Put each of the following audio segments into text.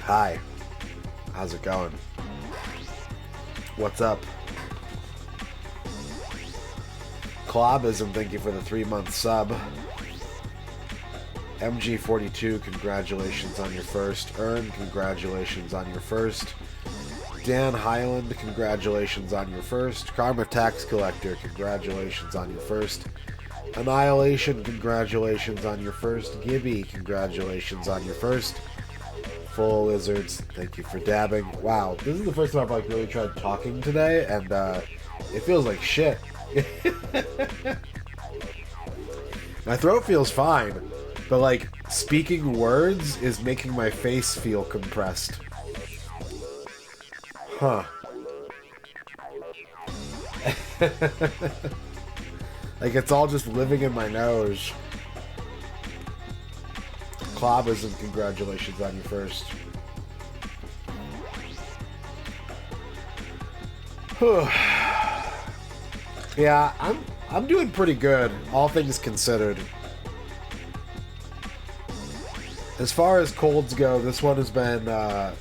Hi. How's it going? What's up? Collabism, thank you for the 3-month sub. MG42, congratulations on your first. Earn, congratulations on your first. Dan Highland, congratulations on your first. Karma Tax Collector, congratulations on your first. Annihilation, congratulations on your first. Gibby, congratulations on your first. Full Lizards, thank you for dabbing. Wow, this is the first time I've really tried talking today, and it feels like shit. My throat feels fine, but speaking words is making my face feel compressed. Huh. It's all just living in my nose. Collabism, congratulations on your first. Yeah, I'm doing pretty good, all things considered. As far as colds go, this one has been, I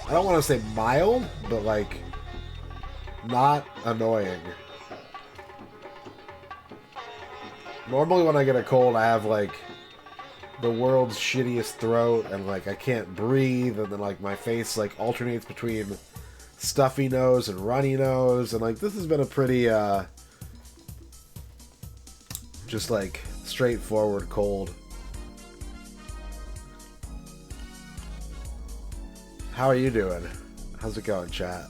don't want to say mild, but not annoying. Normally when I get a cold, I have the world's shittiest throat, and I can't breathe, and then my face alternates between stuffy nose and runny nose, and this has been a pretty just straightforward cold. How are you doing? How's it going, chat?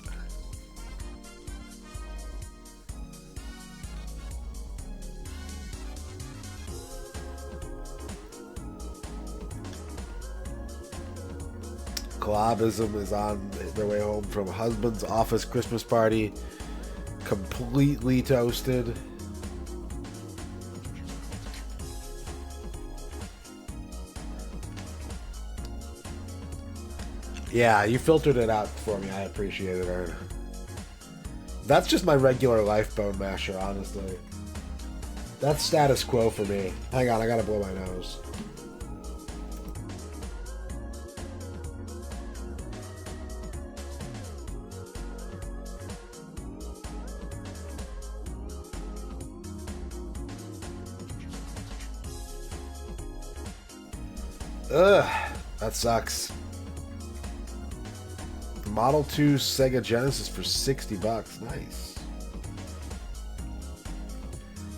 Collabism is on their way home from husband's office Christmas party. Completely toasted. Yeah, you filtered it out for me. I appreciate it, Ern. That's just my regular life bone masher, honestly. That's status quo for me. Hang on, I gotta blow my nose. Ugh, that sucks. Model 2 Sega Genesis for $60. Nice.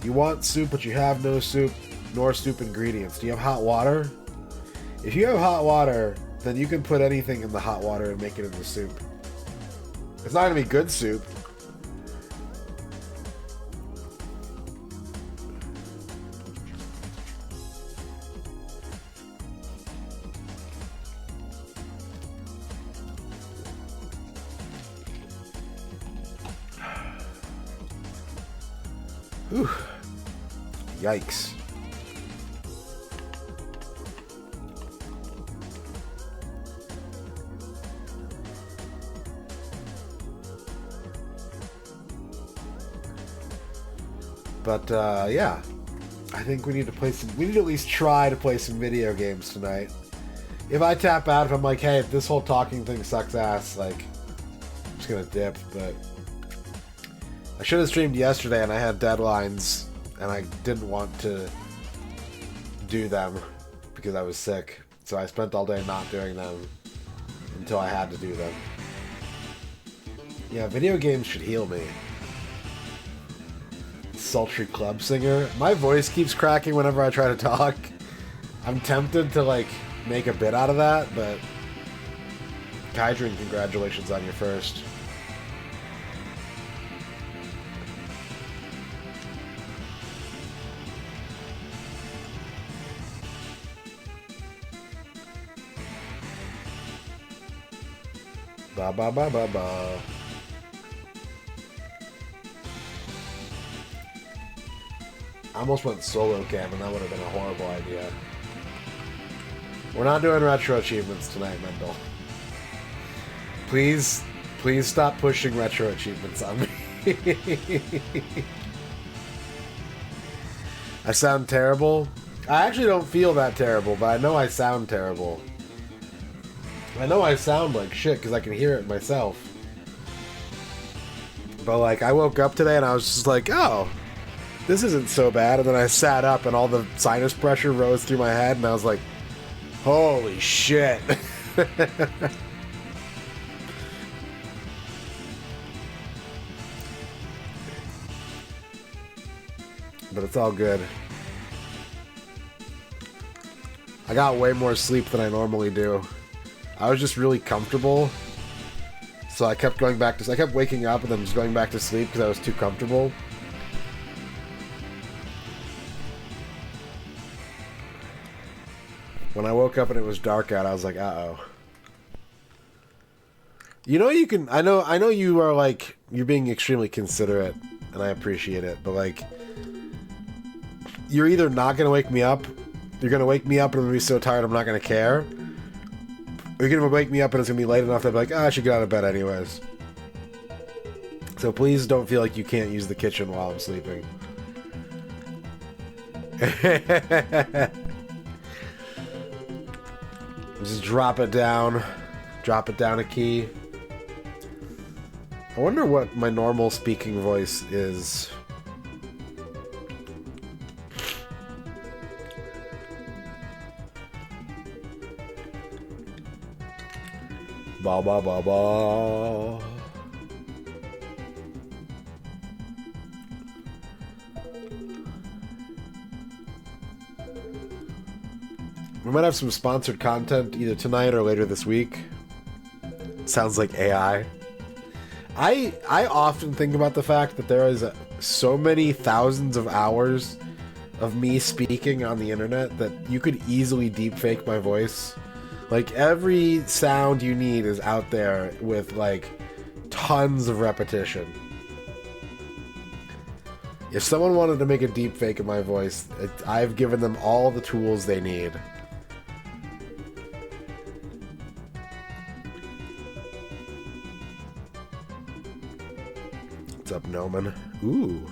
You want soup, but you have no soup, nor soup ingredients. Do you have hot water? If you have hot water, then you can put anything in the hot water and make it into soup. It's not going to be good soup. Whew. Yikes. But, yeah. I think we need to play some... We need to at least try to play some video games tonight. If I tap out, if I'm like, hey, if this whole talking thing sucks ass, like, I'm just gonna dip, but... I should have streamed yesterday and I had deadlines and I didn't want to do them because I was sick. So I spent all day not doing them until I had to do them. Yeah, video games should heal me. Sultry club singer. My voice keeps cracking whenever I try to talk. I'm tempted to like make a bit out of that, but Kydrin, congratulations on your first. Ba ba ba ba ba. I almost went solo cam and that would have been a horrible idea. We're not doing retro achievements tonight, Mendel. Please stop pushing retro achievements on me. I sound terrible. I actually don't feel that terrible, but I know I sound terrible. I know I sound like shit because I can hear it myself. But like, I woke up today and I was just like, oh, this isn't so bad. And then I sat up and all the sinus pressure rose through my head and I was like, holy shit. But it's all good. I got way more sleep than I normally do. I was just really comfortable, so I kept going back to... I kept waking up and then just going back to sleep because I was too comfortable. When I woke up and it was dark out, I was like, uh-oh. You know you can... I know you are, like... You're being extremely considerate, and I appreciate it, but, like... You're either not going to wake me up, you're going to wake me up and I'm going to be so tired I'm not going to care... You're going to wake me up and it's going to be late enough that I'll be like, oh, I should get out of bed anyways. So please don't feel like you can't use the kitchen while I'm sleeping. Just drop it down. Drop it down a key. I wonder what my normal speaking voice is. Ba ba ba ba. We might have some sponsored content either tonight or later this week. Sounds like AI. I often think about the fact that there is so many thousands of hours of me speaking on the internet that you could easily deepfake my voice. Like, every sound you need is out there with, like, tons of repetition. If someone wanted to make a deepfake of my voice, I've given them all the tools they need. What's up, Noman? Ooh.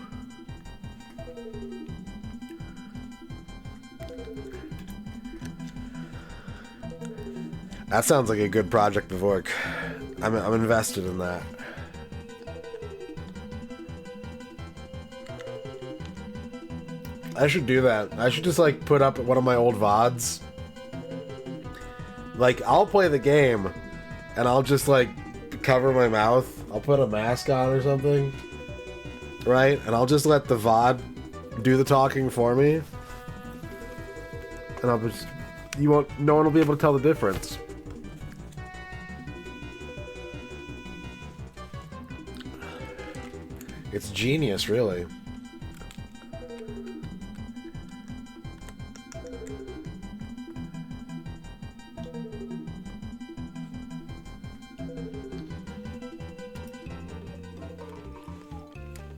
That sounds like a good project of work. I'm invested in that. I should do that. I should just, like, put up one of my old VODs. Like, I'll play the game, and I'll just, like, cover my mouth. I'll put a mask on or something. Right? And I'll just let the VOD do the talking for me. And I'll just... no one will be able to tell the difference. It's genius, really.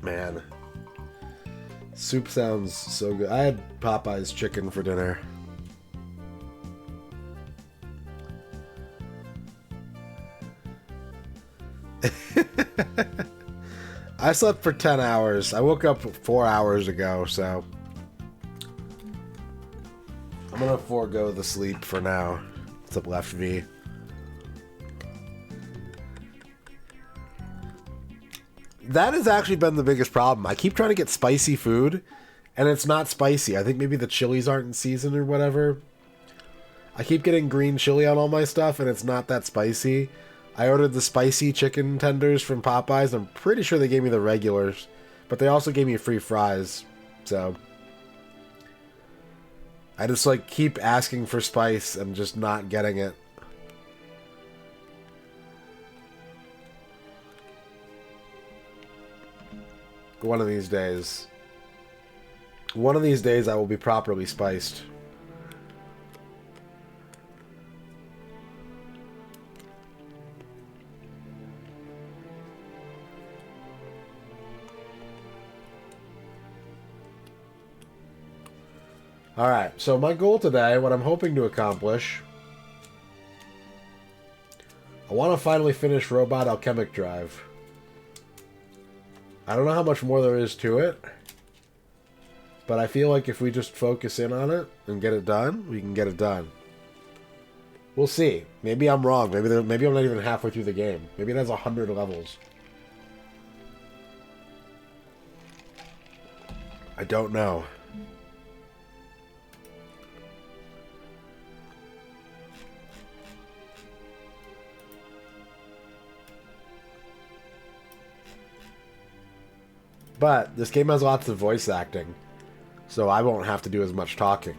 Man. Soup sounds so good. I had Popeye's chicken for dinner. I slept for 10 hours. I woke up 4 hours ago, so... I'm gonna forego the sleep for now. What's up, Left V? That has actually been the biggest problem. I keep trying to get spicy food, and it's not spicy. I think maybe the chilies aren't in season or whatever. I keep getting green chili on all my stuff, and it's not that spicy. I ordered the spicy chicken tenders from Popeyes. I'm pretty sure they gave me the regulars, but they also gave me free fries, so... I just, like, keep asking for spice and just not getting it. One of these days. One of these days I will be properly spiced. Alright, so my goal today, what I'm hoping to accomplish... I want to finally finish Robot Alchemic Drive. I don't know how much more there is to it, but I feel like if we just focus in on it and get it done, we can get it done. We'll see. Maybe I'm wrong. Maybe I'm not even halfway through the game. Maybe it has 100 levels. I don't know. But this game has lots of voice acting, so I won't have to do as much talking.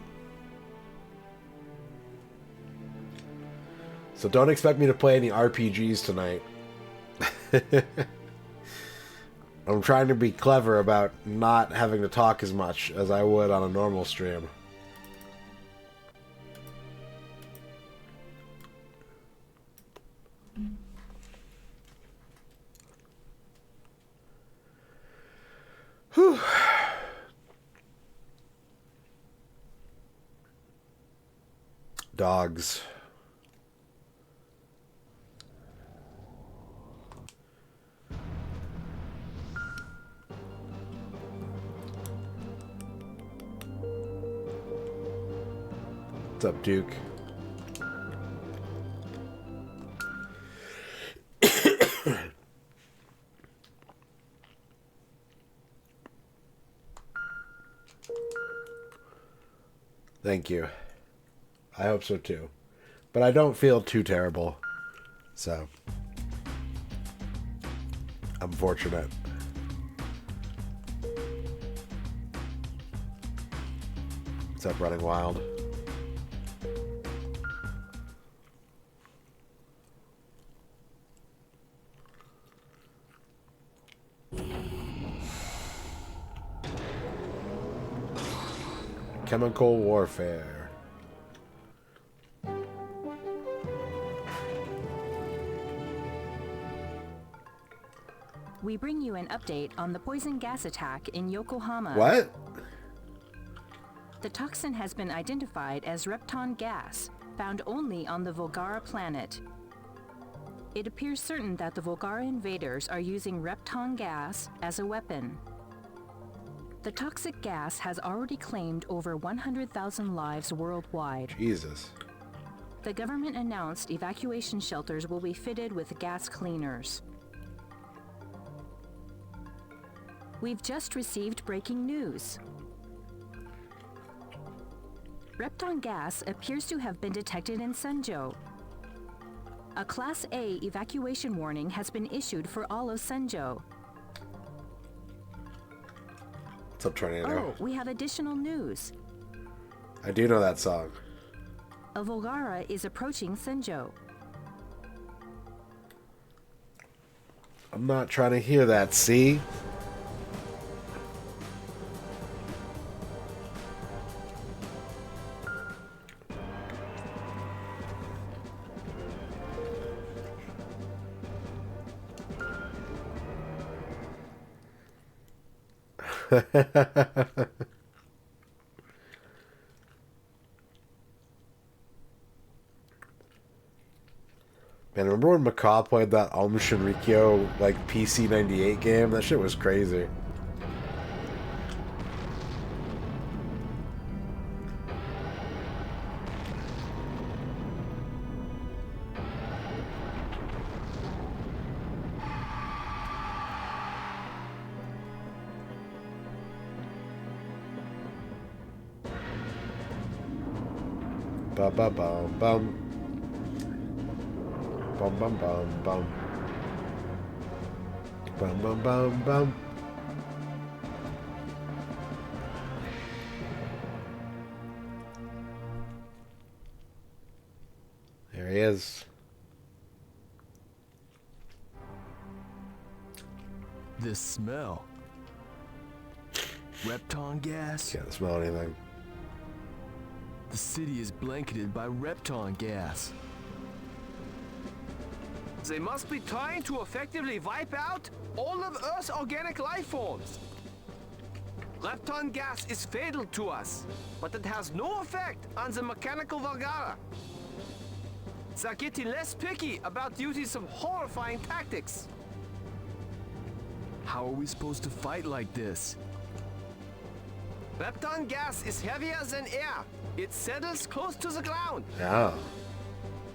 So don't expect me to play any RPGs tonight. I'm trying to be clever about not having to talk as much as I would on a normal stream. Whew. Dogs. What's up, Duke? Thank you. I hope so too. But I don't feel too terrible. So, I'm fortunate. What's up, Running Wild? Chemical warfare. We bring you an update on the poison gas attack in Yokohama. What? The toxin has been identified as Repton gas, found only on the Volgara planet. It appears certain that the Volgara invaders are using Repton gas as a weapon. The toxic gas has already claimed over 100,000 lives worldwide. Jesus. The government announced evacuation shelters will be fitted with gas cleaners. We've just received breaking news. Repton gas appears to have been detected in Senjo. A Class A evacuation warning has been issued for all of Senjo. What's up, Tornado? Oh, we have additional news. I do know that song. A Volgara is approaching Senjo. I'm not trying to hear that, see? Man, remember when Macaw played that Shinrikyo, like, PC 98 game? That shit was crazy. Ba ba bum bum. Bum bum bum bum. Bum bum bum bum. There he is. This smell. Repton gas? Can't smell anything. The city is blanketed by Repton gas. They must be trying to effectively wipe out all of Earth's organic life forms. Repton gas is fatal to us, but it has no effect on the mechanical Volgara. They're getting less picky about using some horrifying tactics. How are we supposed to fight like this? Repton gas is heavier than air. It settles close to the ground. Yeah.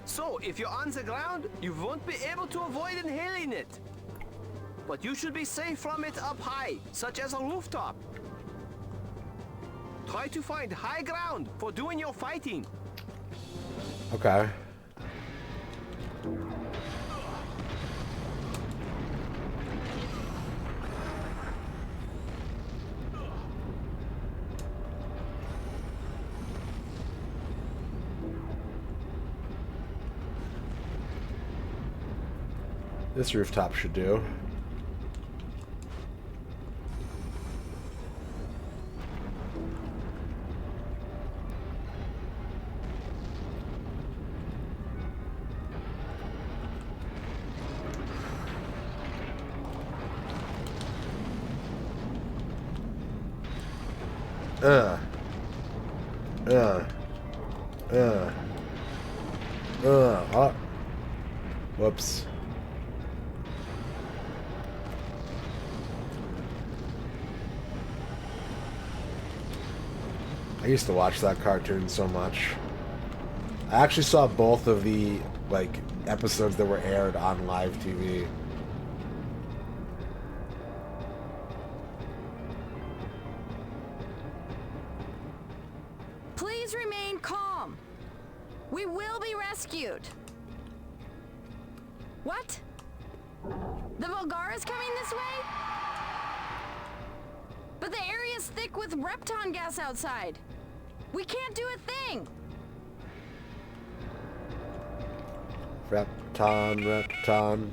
So, if you're on the ground, you won't be able to avoid inhaling it. But you should be safe from it up high, such as a rooftop. Try to find high ground for doing your fighting. Okay. This rooftop should do. Uh. Whoops. I used to watch that cartoon so much. I actually saw both of the, like, episodes that were aired on live TV. Please remain calm. We will be rescued. What? The Volgara's coming this way? But the area's thick with Repton gas outside. We can't do a thing. Repton.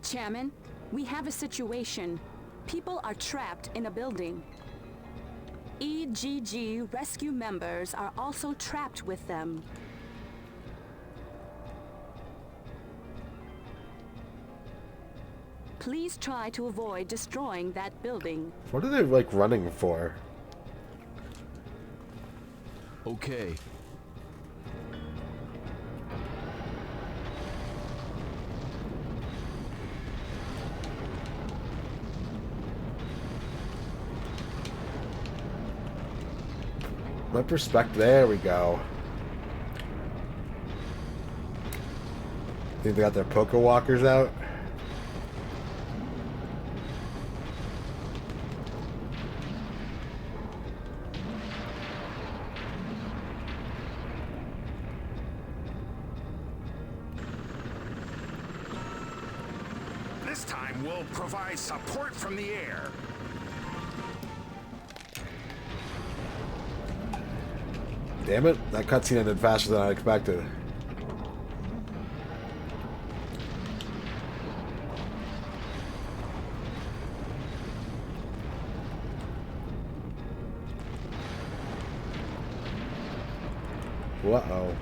Chairman, we have a situation. People are trapped in a building. EGG rescue members are also trapped with them. Please try to avoid destroying that building. What are they, like, running for? Okay. My perspective. There we go. Think they got their poker walkers out? This time we'll provide support from the air. Damn it, that cutscene ended faster than I expected. Uh-oh.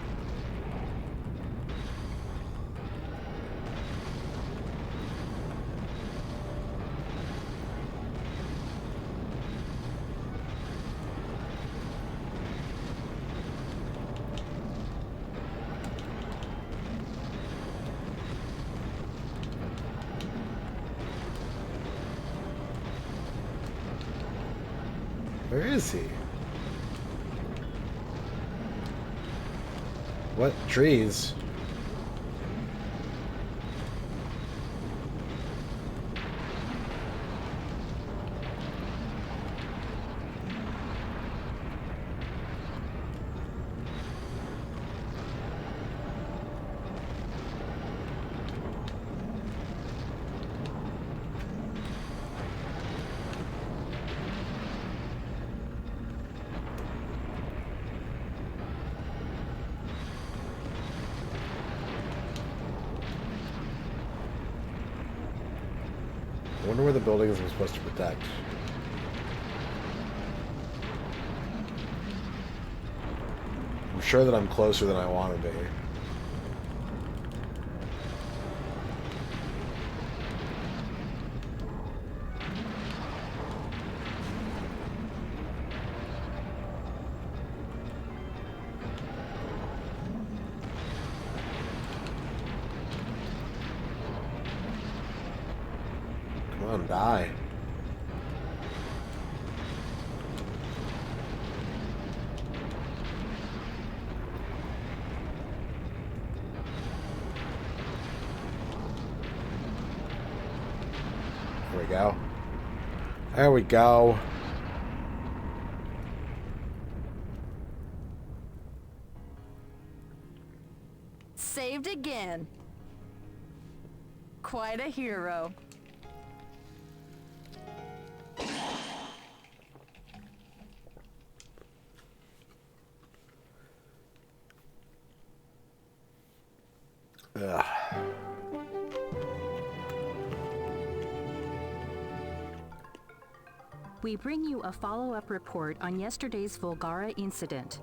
Where is he? What? Trees? I wonder where the buildings I'm supposed to protect. I'm sure that I'm closer than I want to be. Come on, die. There we go. There we go. Saved again. Quite a hero. Ugh. We bring you a follow-up report on yesterday's Volgara incident.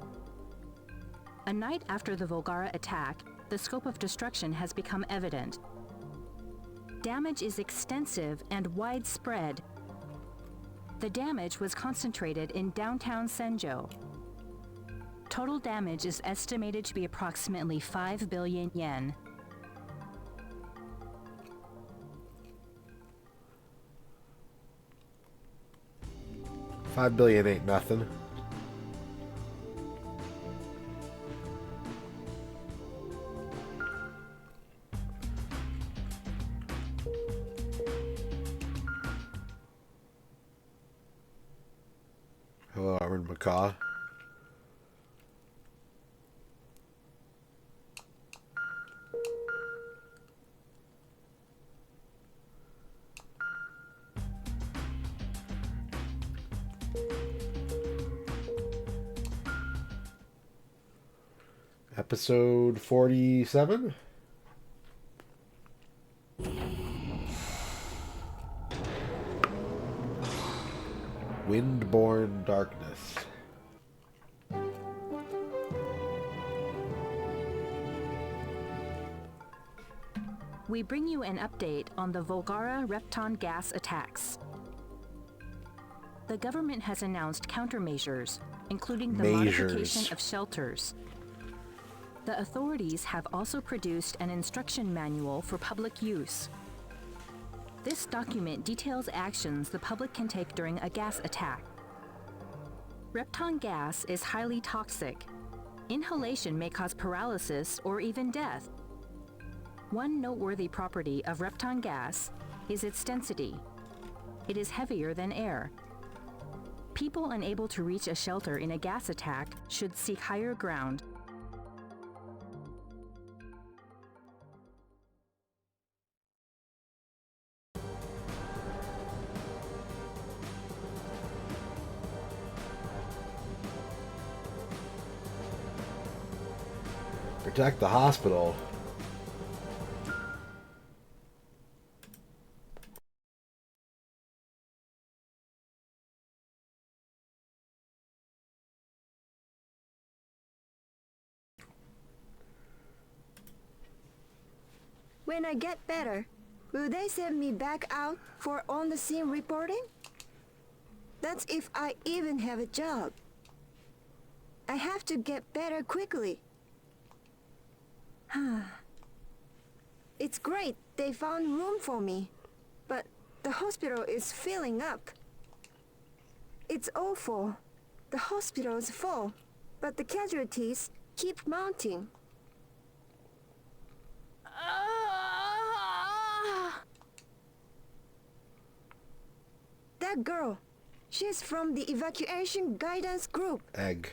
A night after the Volgara attack, the scope of destruction has become evident. Damage is extensive and widespread. The damage was concentrated in downtown Senjo. Total damage is estimated to be approximately 5 billion yen. $5 billion ain't nothing. Hello, Armin Macaw. Episode 47? Windborne Darkness. We bring you an update on the Volgara Repton gas attacks. The government has announced countermeasures, including the modification of shelters. The authorities have also produced an instruction manual for public use. This document details actions the public can take during a gas attack. Repton gas is highly toxic. Inhalation may cause paralysis or even death. One noteworthy property of Repton gas is its density. It is heavier than air. People unable to reach a shelter in a gas attack should seek higher ground. Protect the hospital. When I get better, will they send me back out for on-the-scene reporting? That's if I even have a job. I have to get better quickly. It's great they found room for me, but the hospital is filling up. It's awful. The hospital is full, but the casualties keep mounting. That girl, she's from the evacuation guidance group. Egg.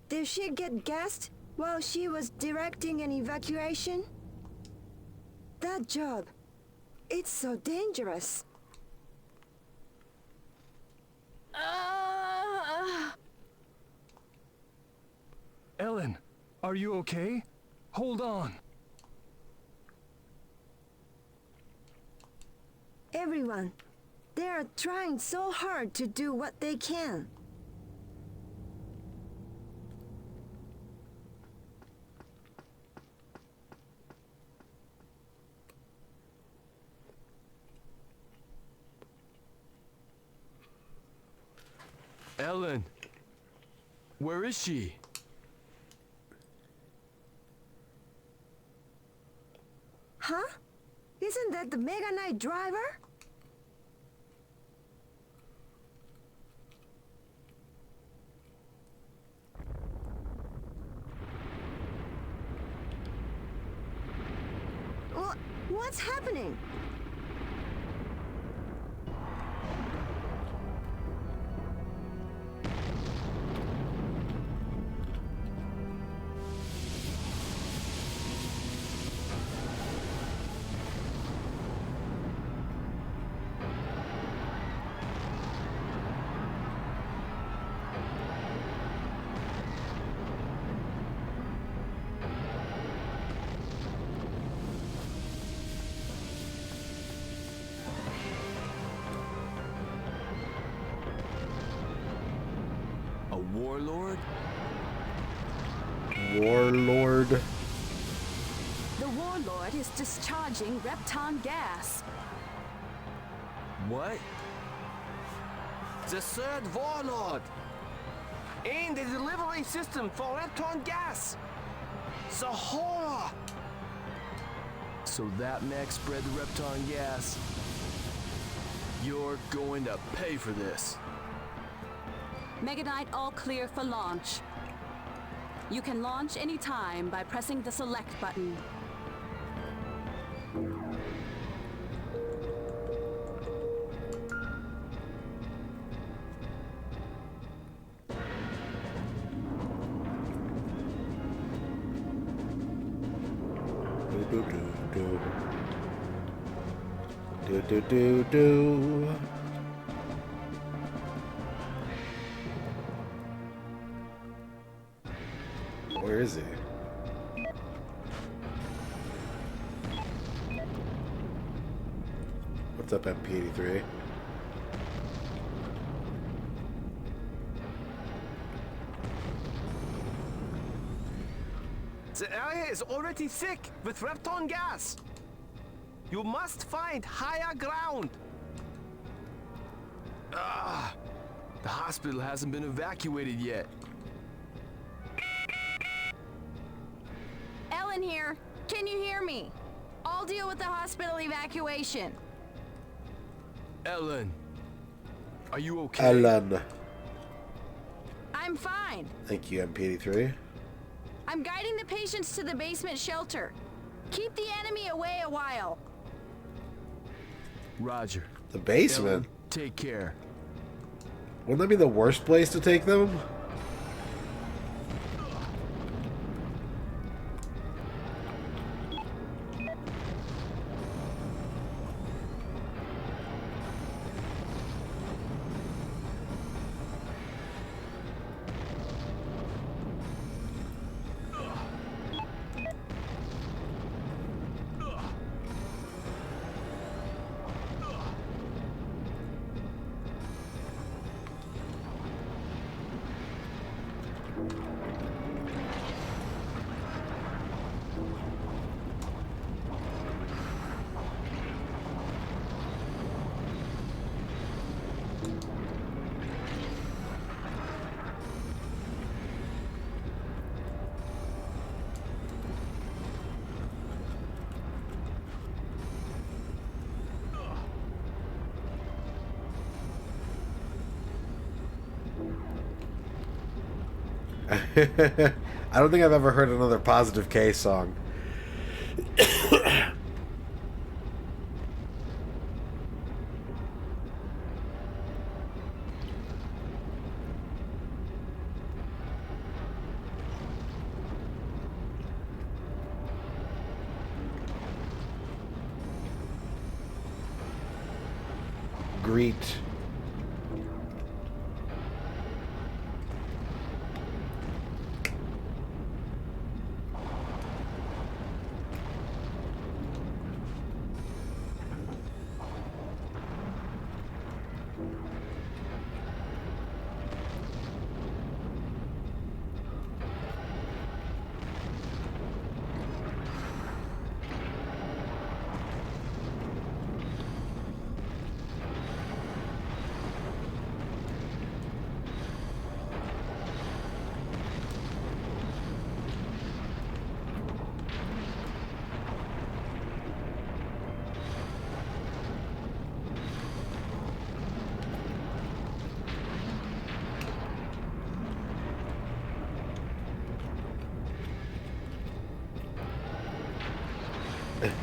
Did she get gassed while she was directing an evacuation? That job, it's so dangerous. Ellen, are you okay? Hold on. Everyone, they are trying so hard to do what they can. Ellen, where is she? Huh? Isn't that the Mega Knight driver? What's happening? A warlord? Warlord. The warlord is discharging Repton gas. What? The third warlord! And the delivery system for Repton gas! The horror! So that mech spread the Repton gas. You're going to pay for this. Mega Knight all clear for launch. You can launch anytime by pressing the select button. Do. Where is he? What's up, MP83? The area is already thick with Repton gas. You must find higher ground. The hospital hasn't been evacuated yet. Ellen here. Can you hear me? I'll deal with the hospital evacuation. Ellen, are you okay? Ellen. I'm fine. Thank you, MP83. I'm guiding the patients to the basement shelter. Keep the enemy away a while. Roger. The basement? Ellen, take care. Wouldn't that be the worst place to take them? I don't think I've ever heard another Positive K song. Greet.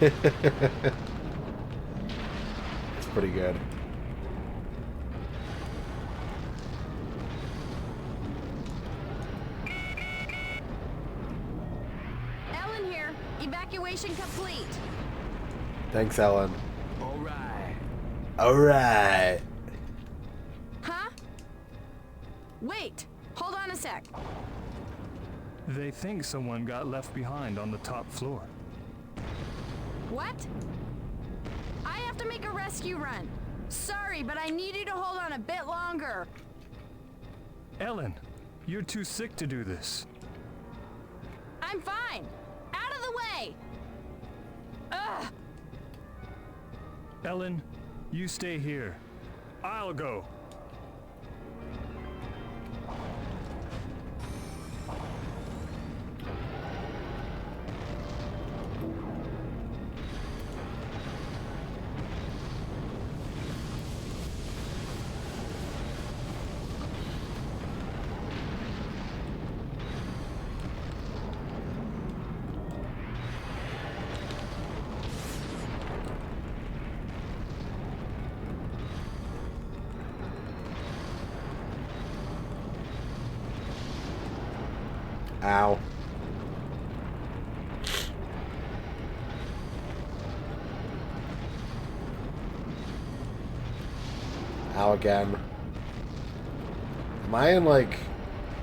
It's pretty good. Ellen here. Evacuation complete. Thanks, Ellen. All right. Alright. Huh? Wait. Hold on a sec. They think someone got left behind on the top floor. What? I have to make a rescue run. Sorry, but I need you to hold on a bit longer. Ellen, you're too sick to do this. I'm fine. Out of the way. Ugh. Ellen, you stay here. I'll go. Ow. Ow again. Am I in like...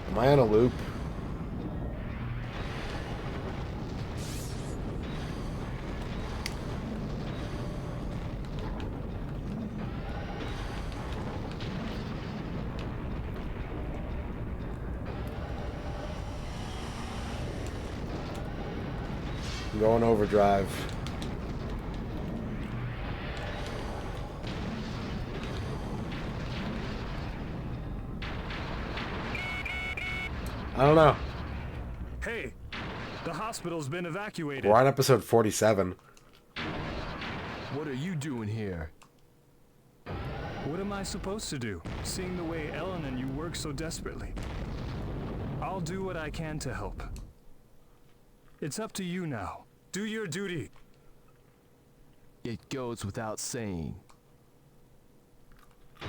Am I on a loop? I'm going overdrive. I don't know. Hey, the hospital's been evacuated. We're on episode 47. What are you doing here? What am I supposed to do, seeing the way Ellen and you work so desperately? I'll do what I can to help. It's up to you now. Do your duty. It goes without saying. I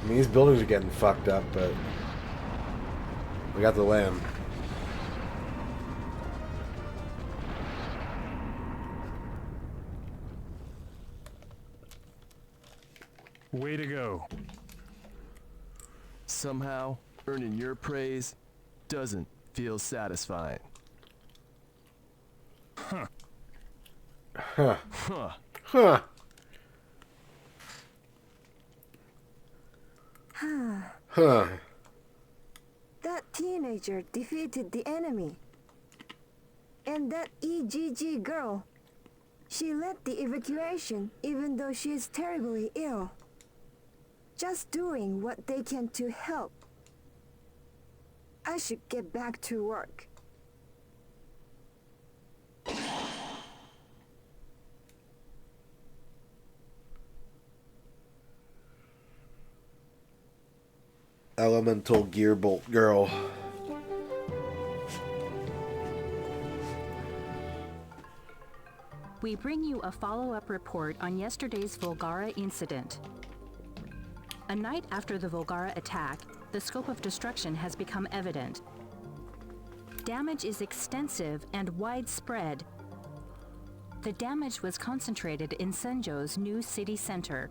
mean, these buildings are getting fucked up, but we got the land. Way to go. Somehow, earning your praise doesn't feel satisfying. Huh. Huh. Huh. Huh. Huh. That teenager defeated the enemy. And that EGG girl, she led the evacuation even though she is terribly ill. Just doing what they can to help. I should get back to work. Elemental Gearbolt girl. We bring you a follow-up report on yesterday's Volgara incident. A night after the Volgara attack, the scope of destruction has become evident. Damage is extensive and widespread. The damage was concentrated in Senjo's new city center.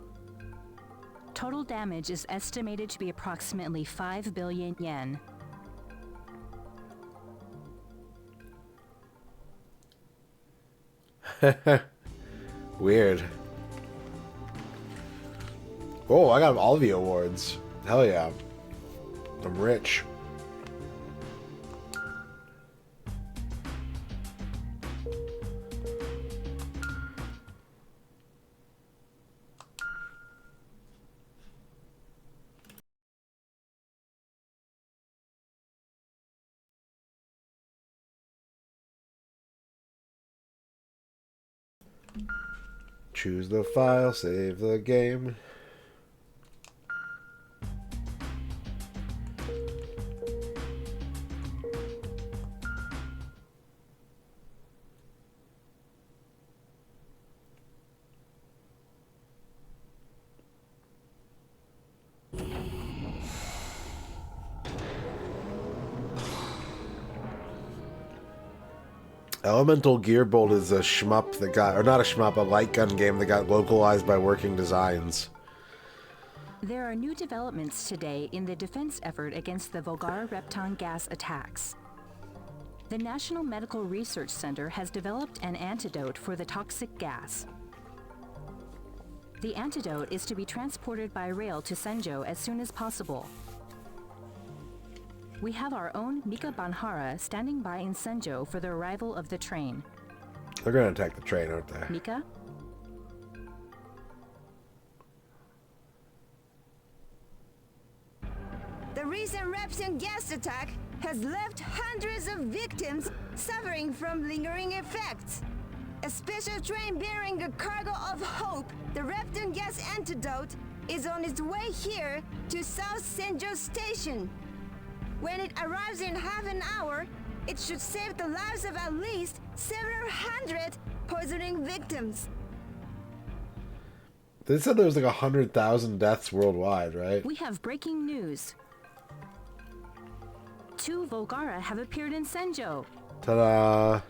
Total damage is estimated to be approximately 5 billion yen. Weird. Oh, I got all the awards. Hell yeah. I'm rich. Choose the file, save the game. Elemental Gearbolt is a shmup that got, or not a shmup, a light gun game that got localized by Working Designs. There are new developments today in the defense effort against the Volgara Repton gas attacks. The National Medical Research Center has developed an antidote for the toxic gas. The antidote is to be transported by rail to Senjo as soon as possible. We have our own Mika Banhara standing by in Senjo for the arrival of the train. They're gonna attack the train, aren't they? Mika? The recent Repton gas attack has left hundreds of victims suffering from lingering effects. A special train bearing a cargo of hope, the Repton gas antidote, is on its way here to South Senjo Station. When it arrives in half an hour, it should save the lives of at least several hundred poisoning victims. They said there was like 100,000 deaths worldwide, right? We have breaking news. 2 Volgara have appeared in Senjo. Ta-da!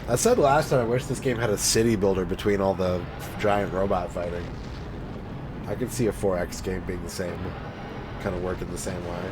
I said last time I wish this game had a city builder between all the giant robot fighting. I could see a 4X game being the same, kind of working the same way.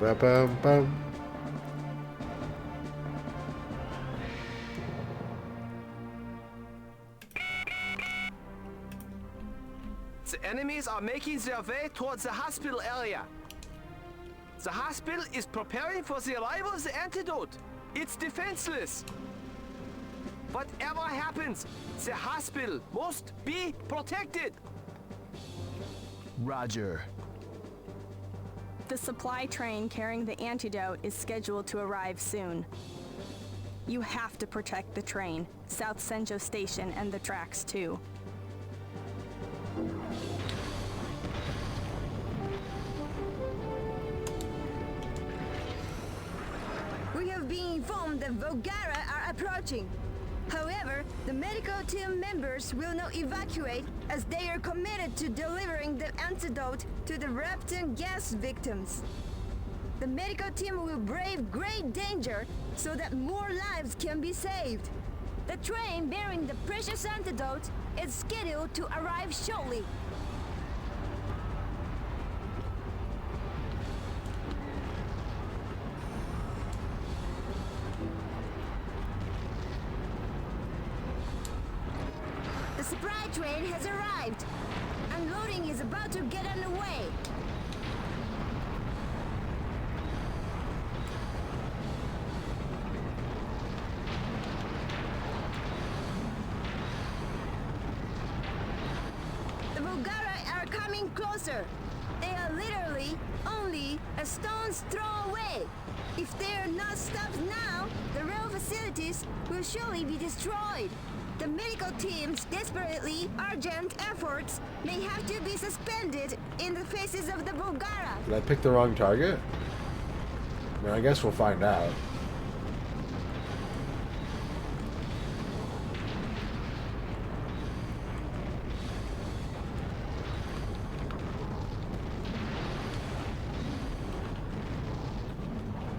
Bum, bum, bum. The enemies are making their way towards the hospital area. The hospital is preparing for the arrival of the antidote. It's defenseless. Whatever happens, the hospital must be protected. Roger. The supply train carrying the antidote is scheduled to arrive soon. You have to protect the train, South Senjo Station, and the tracks too. We have been informed that Volgara are approaching. However, the medical team members will not evacuate as they are committed to delivering the antidote to the Repton gas victims. The medical team will brave great danger so that more lives can be saved. The train bearing the precious antidote is scheduled to arrive shortly. The supply train has arrived. Unloading is about to get underway. The Volgara are coming closer. They are literally only a stone's throw away. If they are not stopped now, the rail facilities will surely be destroyed. The medical team's desperately urgent efforts may have to be suspended in the faces of the Volgara. Did I pick the wrong target? I mean, I guess we'll find out.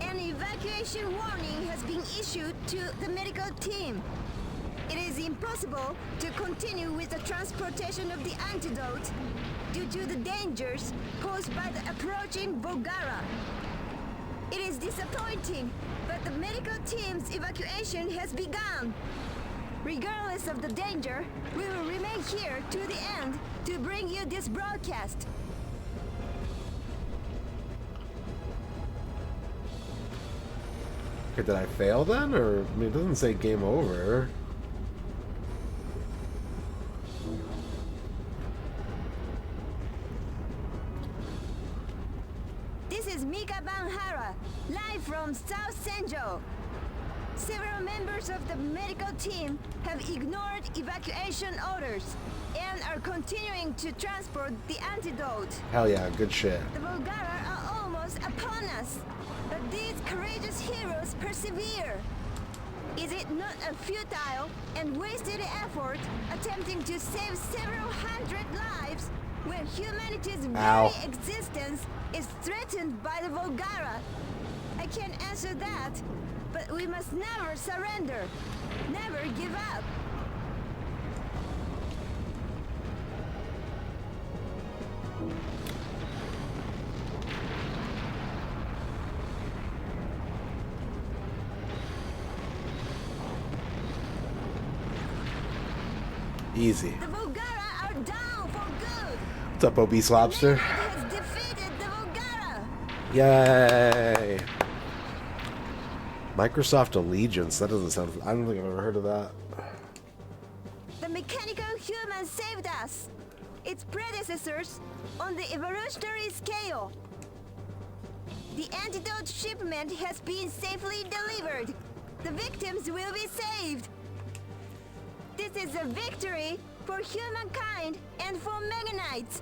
An evacuation warning has been issued to the medical team. It is impossible to continue with the transportation of the antidote due to the dangers posed by the approaching Volgara. It is disappointing, but the medical team's evacuation has begun. Regardless of the danger, we will remain here to the end to bring you this broadcast. Okay, did I fail then? Or, I mean, it doesn't say game over. This is Mika Banhara, live from South Senjo. Several members of the medical team have ignored evacuation orders and are continuing to transport the antidote. Hell yeah, good shit. The Volgara are almost upon us, but these courageous heroes persevere. Is it not a futile and wasted effort attempting to save several hundred lives when humanity's Ow. very existence is threatened by the Volgara? I can't answer that, but we must never surrender, never give up. Easy. The Volgara are down for good. What's up, obese lobster? Humanity has defeated the Volgara. Yay! Microsoft Allegiance. That doesn't sound... I don't think I've ever heard of that. The mechanical human saved us. Its predecessors on the evolutionary scale. The antidote shipment has been safely delivered. The victims will be saved. This is a victory for humankind and for Mega Knights.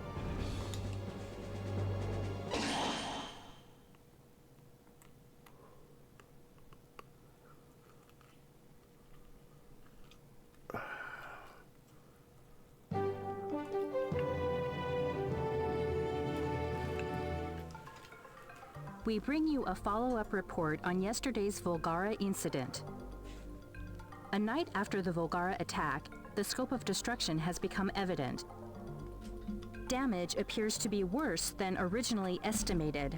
We bring you a follow-up report on yesterday's Volgara incident. A night after the Volgara attack, the scope of destruction has become evident. Damage appears to be worse than originally estimated.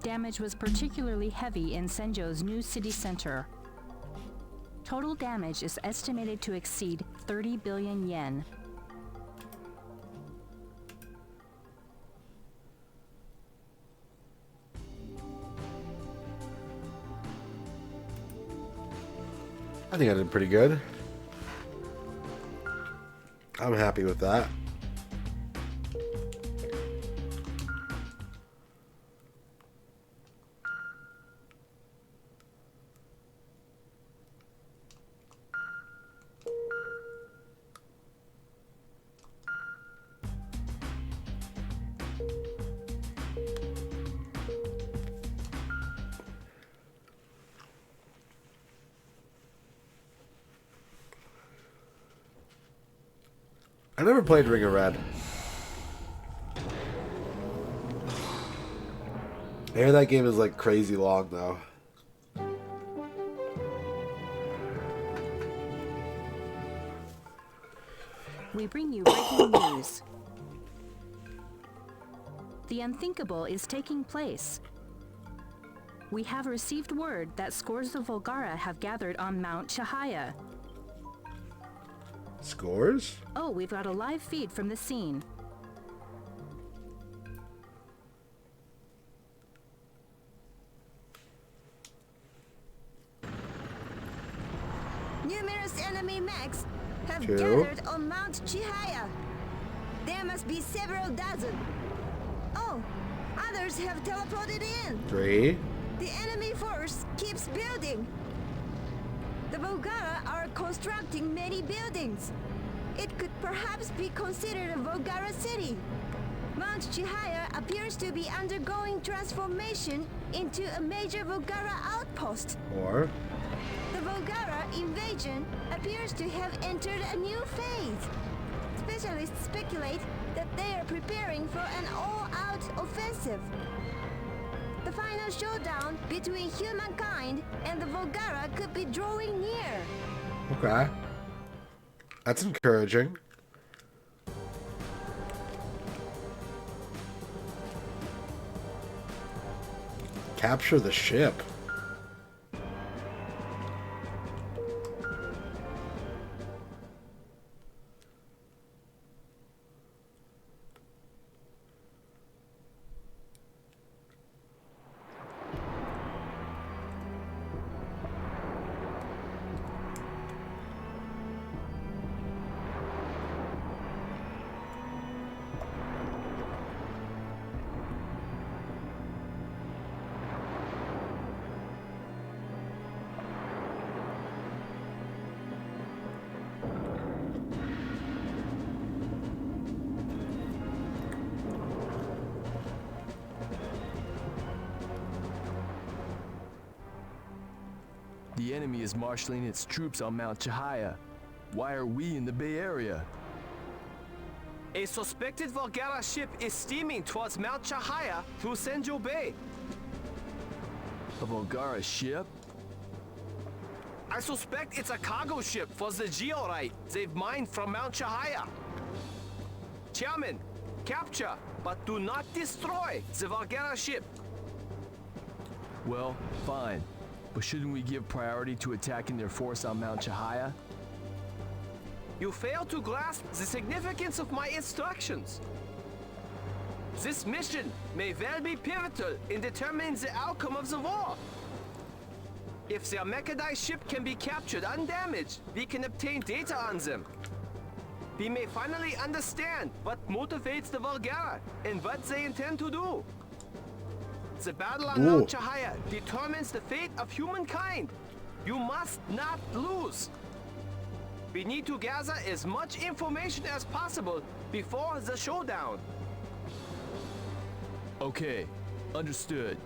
Damage was particularly heavy in Senjo's new city center. Total damage is estimated to exceed 30 billion yen. I think I did pretty good. I'm happy with that. I never played Ring of Red. I hear that game is like crazy long though. We bring you breaking news. The unthinkable is taking place. We have received word that scores of Volgara have gathered on Mount Chihaya. Scores? Oh, we've got a live feed from the scene. Numerous enemy mechs have Two. gathered on Mount Chihaya. There must be several dozen. Oh, others have teleported in. 3. The enemy force keeps building. The Volgara are constructing many buildings. It could perhaps be considered a Volgara city. Mount Chihaya appears to be undergoing transformation into a major Volgara outpost. 4. The Volgara invasion appears to have entered a new phase. Specialists speculate that they are preparing for an all-out offensive. The final showdown between humankind and the Volgara could be drawing near. Okay. That's encouraging. Capture the ship. The enemy is marshaling its troops on Mount Chihaya. Why are we in the Bay Area? A suspected Volgara ship is steaming towards Mount Chihaya through Senjo Bay. A Volgara ship? I suspect it's a cargo ship for the georite they've mined from Mount Chihaya. Chairman, capture, but do not destroy the Volgara ship. Well, fine. But shouldn't we give priority to attacking their force on Mount Chihaya? You fail to grasp the significance of my instructions. This mission may well be pivotal in determining the outcome of the war. If their mechanized ship can be captured undamaged, we can obtain data on them. We may finally understand what motivates the Volgara and what they intend to do. The battle on Mount Chihaya determines the fate of humankind. You must not lose. We need to gather as much information as possible before the showdown. Okay, understood.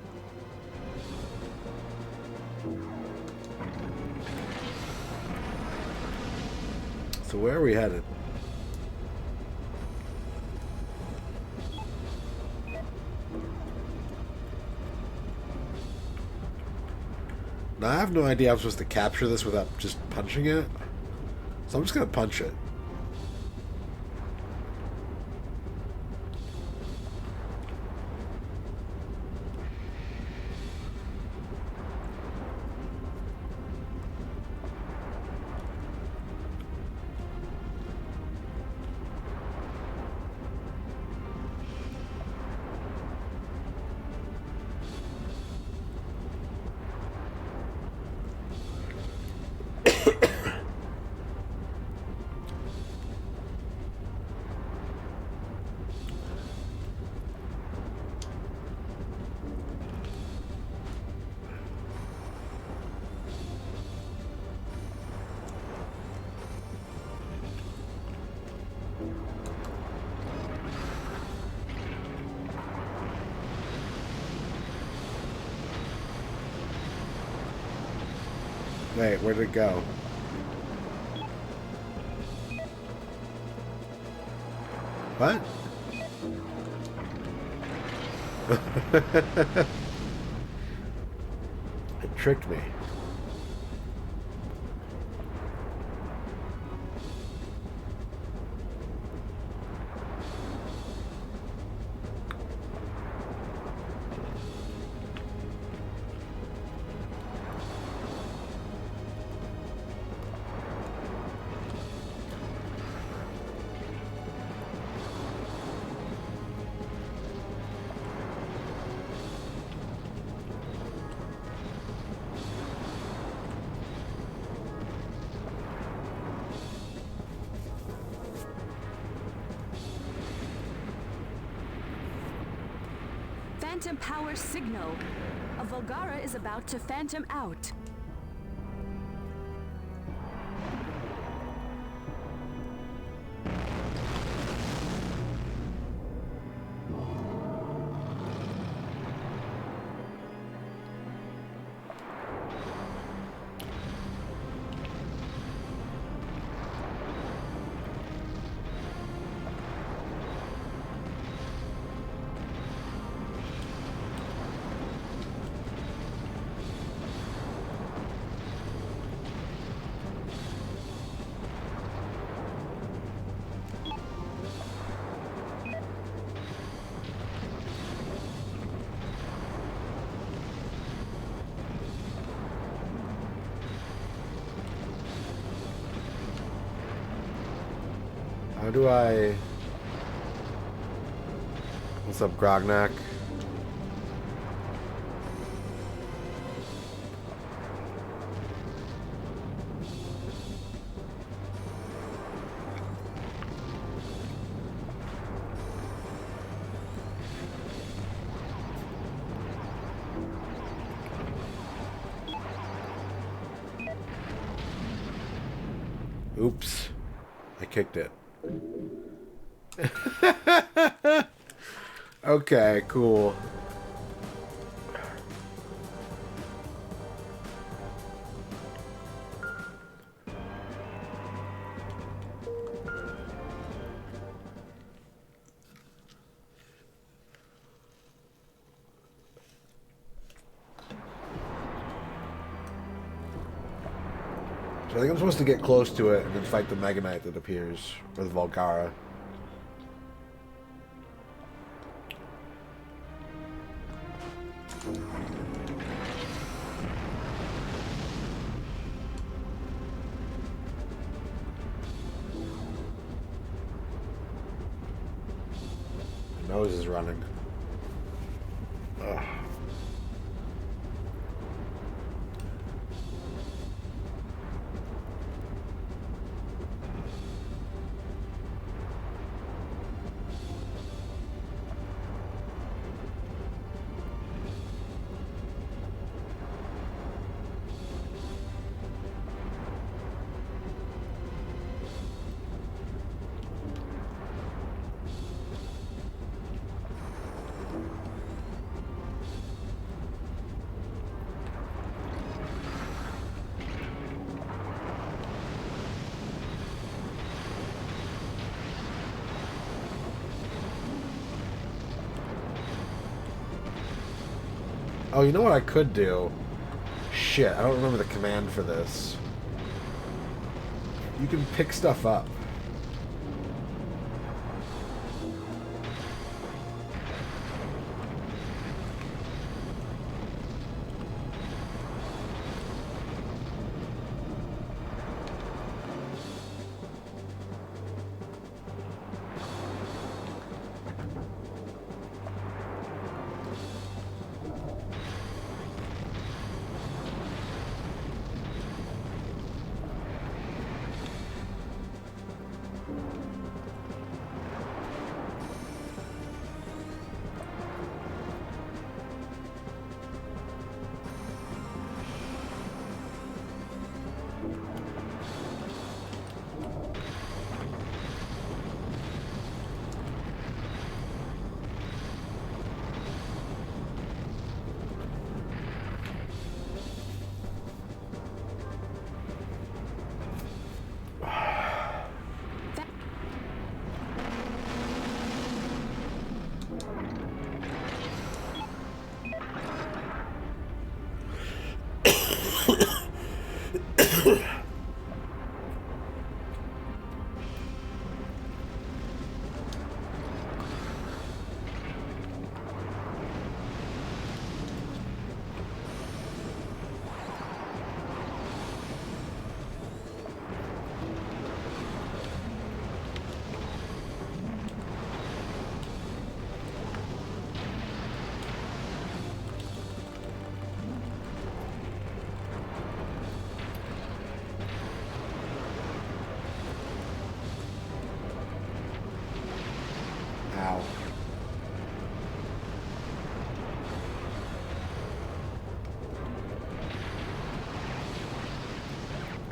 So where are we headed? Now I have no idea I'm supposed to capture this without just punching it. So I'm just gonna punch it. Wait, where'd it go? What? It tricked me. Phantom power signal. A Volgara is about to phantom out. How do I... What's up, Grognak? Oops. I kicked it. Okay, cool. So I think I'm supposed to get close to it and then fight the Mega Knight that appears, or the Volgara. My nose is running. Ugh. Oh, you know what I could do? Shit, I don't remember the command for this. You can pick stuff up. Ow.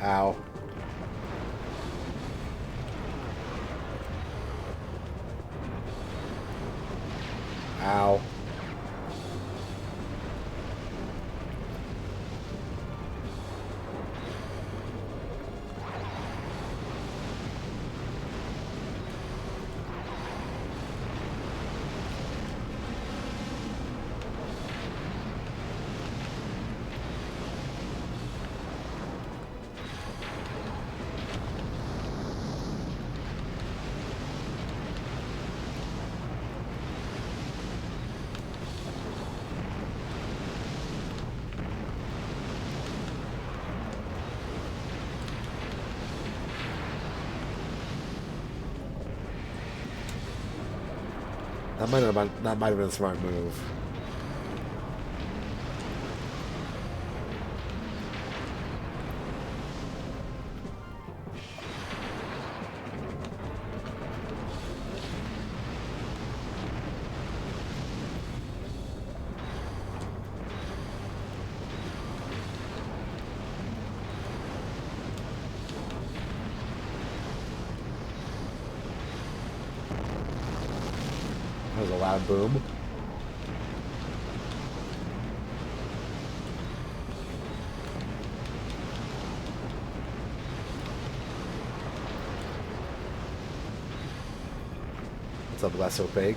Ow. Ow. That might have been a smart move. That was a loud boom. What's up, less opaque?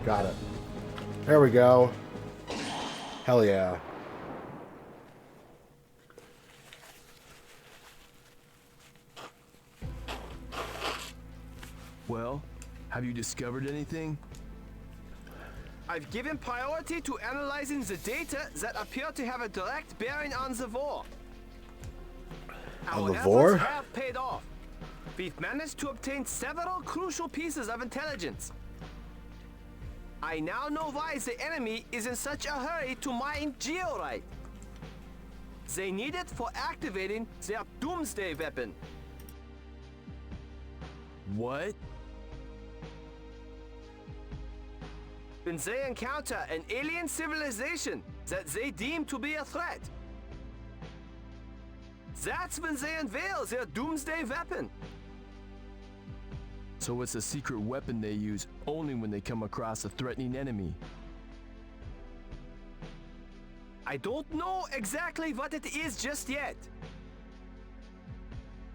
Got it. There we go. Hell yeah. Well, have you discovered anything? I've given priority to analyzing the data that appear to have a direct bearing on the war. On Our the Vor? efforts have paid off. We've managed to obtain several crucial pieces of intelligence. I now know why the enemy is in such a hurry to mine georite. They need it for activating their doomsday weapon. What? When they encounter an alien civilization that they deem to be a threat, that's when they unveil their doomsday weapon. So it's a secret weapon they use only when they come across a threatening enemy. I don't know exactly what it is just yet.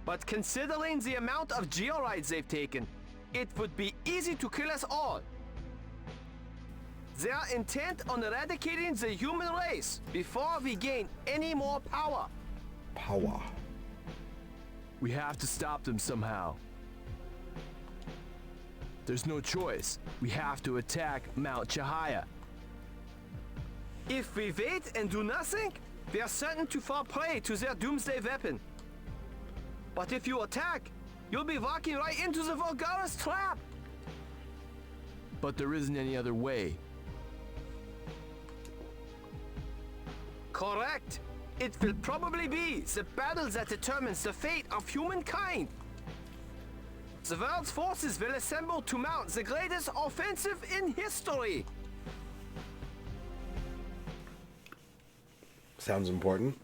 But considering the amount of georides they've taken, it would be easy to kill us all. They are intent on eradicating the human race before we gain any more power. Power. We have to stop them somehow. There's no choice. We have to attack Mount Chihaya. If we wait and do nothing, we are certain to fall prey to their doomsday weapon. But if you attack, you'll be walking right into the Volgara's trap. But there isn't any other way. Correct. It will probably be the battle that determines the fate of humankind. The world's forces will assemble to mount the greatest offensive in history. Sounds important.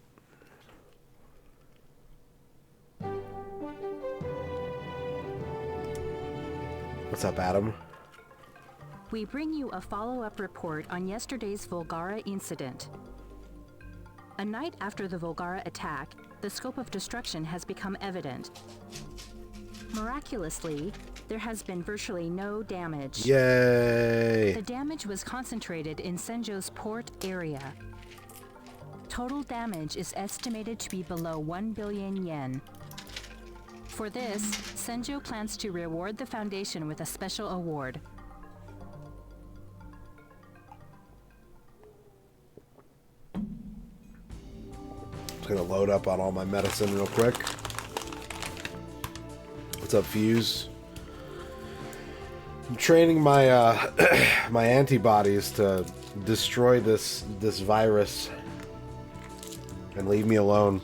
What's up, Adam? We bring you a follow-up report on yesterday's Volgara incident. A night after the Volgara attack, the scope of destruction has become evident. Miraculously, there has been virtually no damage. Yay! The damage was concentrated in Senjo's port area. Total damage is estimated to be below 1 billion yen. For this, Senjo plans to reward the Foundation with a special award. Just gonna load up on all my medicine real quick. What's up, Fuse? I'm training my my antibodies to destroy this virus and leave me alone.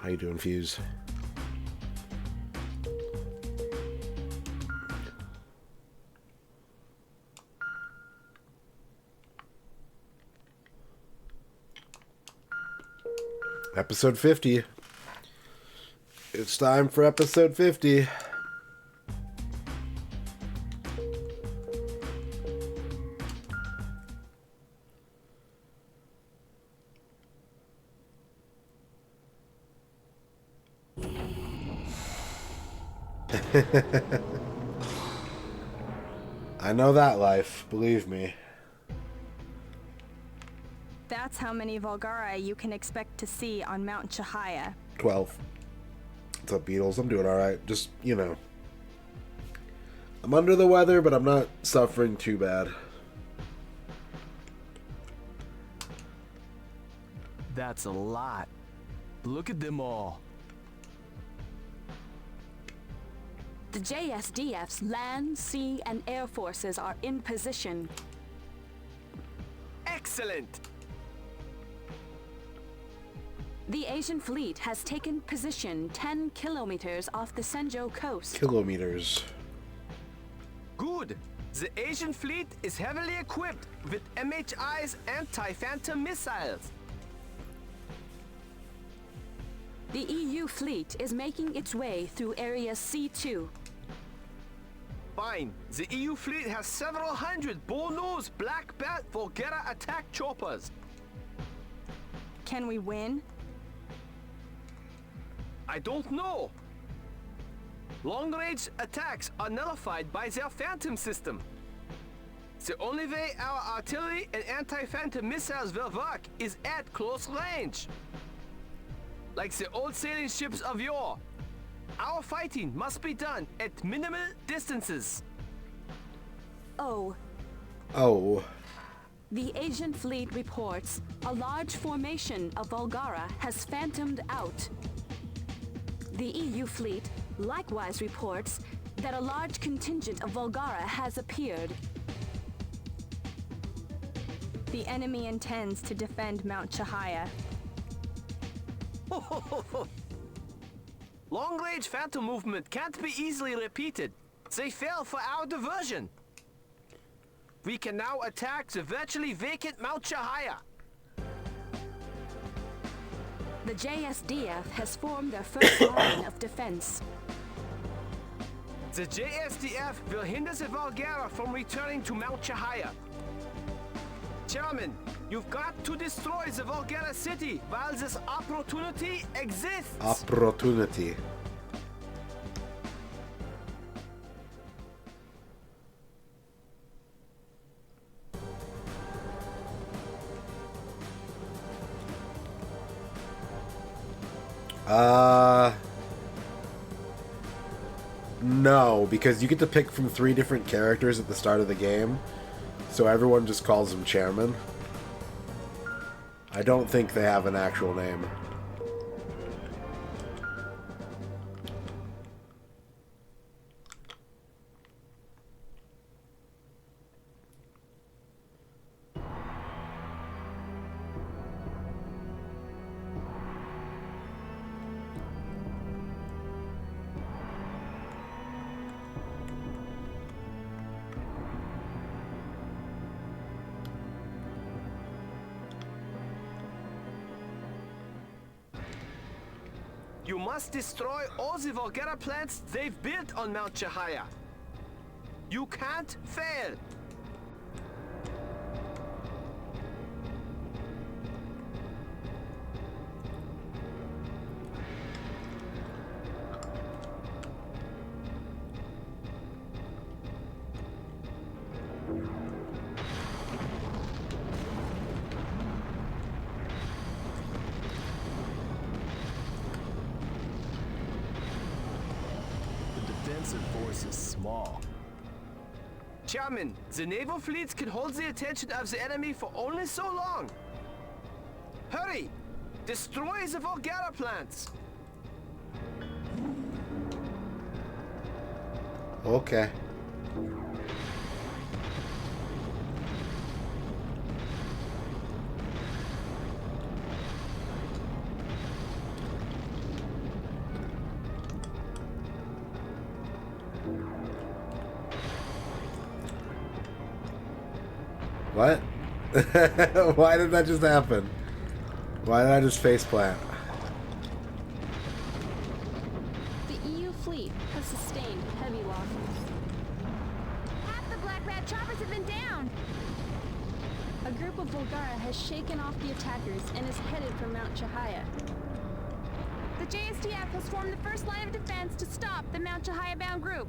How you doing, Fuse? Episode 50. It's time for episode 50. I know that life, believe me. That's how many Volgara you can expect to see on Mount Chihaya. 12. What's up, Beatles? I'm doing alright. Just, you know. I'm under the weather, but I'm not suffering too bad. That's a lot. Look at them all. The JSDF's land, sea, and air forces are in position. Excellent! The Asian fleet has taken position 10 kilometers off the Senjo coast. Kilometers. Good. The Asian fleet is heavily equipped with MHI's anti-phantom missiles. The EU fleet is making its way through Area C2. Fine. The EU fleet has several hundred bull-nosed black bat Volgara attack choppers. Can we win? I don't know. Long-range attacks are nullified by their phantom system. The only way our artillery and anti-phantom missiles will work is at close range. Like the old sailing ships of yore, our fighting must be done at minimal distances. Oh, Oh. The Asian fleet reports a large formation of Volgara has phantomed out. The EU fleet likewise reports that a large contingent of Volgara has appeared. The enemy intends to defend Mount Chahaya. Long-range phantom movement can't be easily repeated. They fell for our diversion. We can now attack the virtually vacant Mount Chahaya. The JSDF has formed their first line of defense. The JSDF will hinder the Volgara from returning to Mount Chahaya. Chairman, you've got to destroy the Volgara city while this opportunity exists. Opportunity. No, because you get to pick from 3 different characters at the start of the game, so everyone just calls him Chairman. I don't think they have an actual name. You must destroy all the Volgara plants they've built on Mount Chahaya. You can't fail. Force is small. Chairman, the naval fleets can hold the attention of the enemy for only so long. Hurry! Destroy the Volgara plants! Okay. What? Why did that just happen? Why did I just faceplant? The EU fleet has sustained heavy losses. Half the Black Rat choppers have been down. A group of Volgara has shaken off the attackers and is headed for Mount Chahaya. The JSDF has formed the first line of defense to stop the Mount Chahaya-bound group.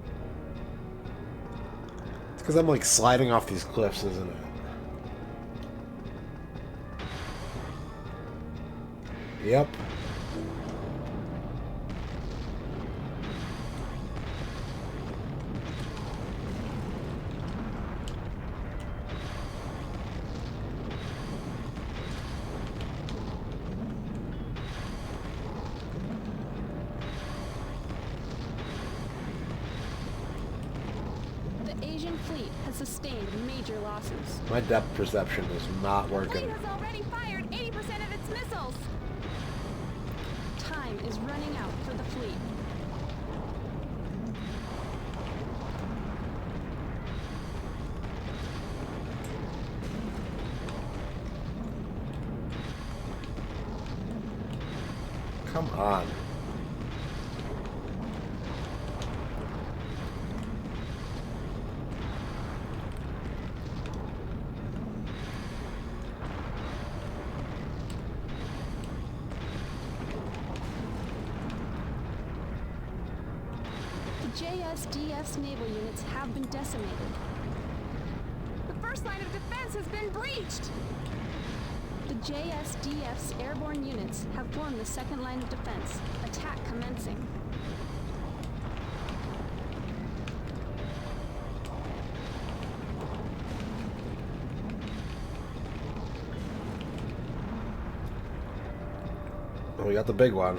It's because I'm like sliding off these cliffs, isn't it? Yep. The Asian fleet has sustained major losses. My depth perception is not The fleet working. has already fired 80% of its missiles. Time is running out for the fleet. Come on. JSDF's naval units have been decimated. The first line of defense has been breached. The JSDF's airborne units have formed the second line of defense. Attack commencing. we got the big one.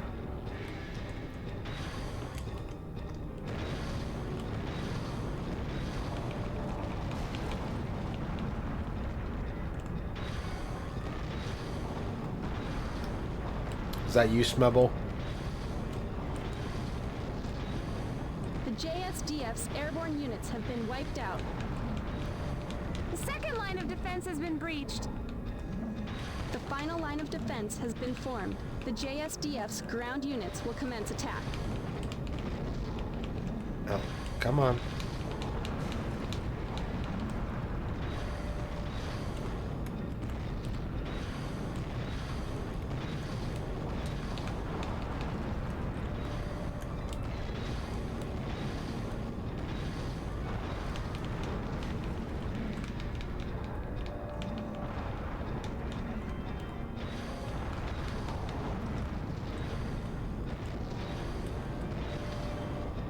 Is that you, Smebble? The JSDF's airborne units have been wiped out. The second line of defense has been breached. The final line of defense has been formed. The JSDF's ground units will commence attack. Oh, come on.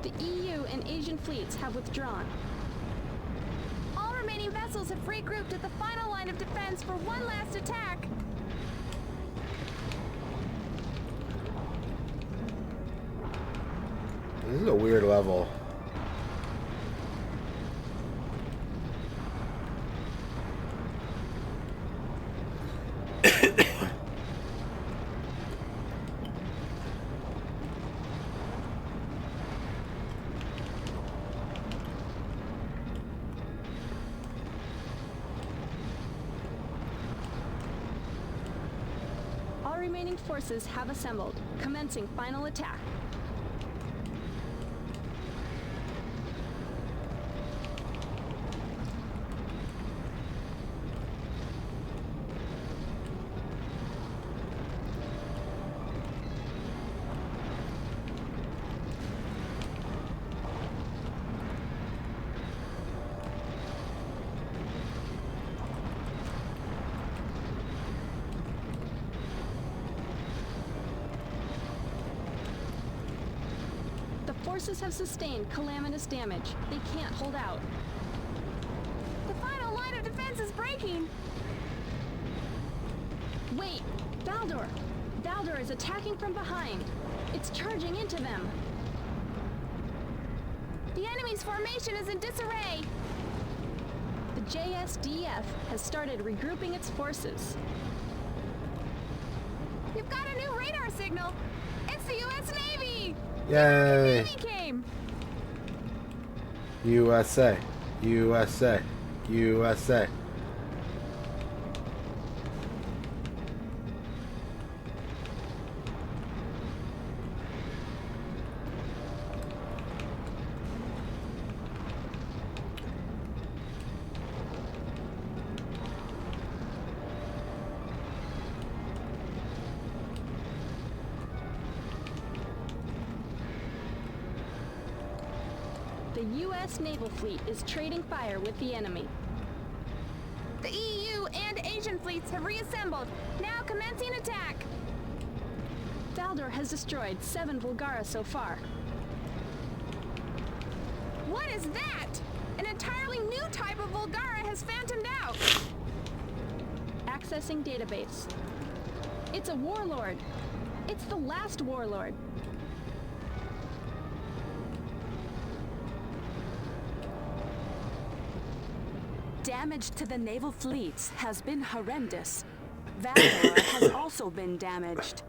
The EU and Asian fleets have withdrawn. All remaining vessels have regrouped at the final line of defense for one last attack. This is a weird level. All remaining forces have assembled, commencing final attack. Forces have sustained calamitous damage. They can't hold out. The final line of defense is breaking. Wait! Valdor! Valdor is attacking from behind. It's charging into them. The enemy's formation is in disarray. The JSDF has started regrouping its forces. You've got a new radar signal. It's the U.S. Navy. Yay! The Navy came. USA. USA. USA. The U.S. naval fleet is trading fire with the enemy. The EU and Asian fleets have reassembled, now commencing attack. Valdor has destroyed 7 Vulgara so far. What is that? An entirely new type of Vulgara has phantomed out. Accessing database. It's a warlord. It's the last warlord. Damage to the naval fleets has been horrendous. Valdor has also been damaged.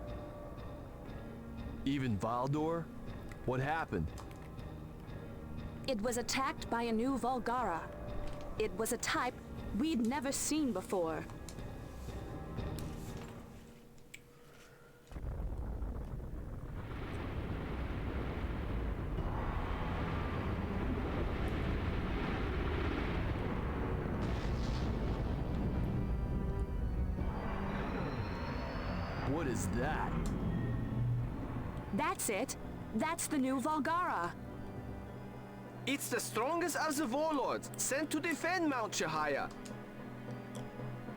Even Valdor? What happened? It was attacked by a new Vulgara. It was a type we'd never seen before. What is that? That's it. That's the new Vulgara. It's the strongest of the warlords, sent to defend Mount Shahaya.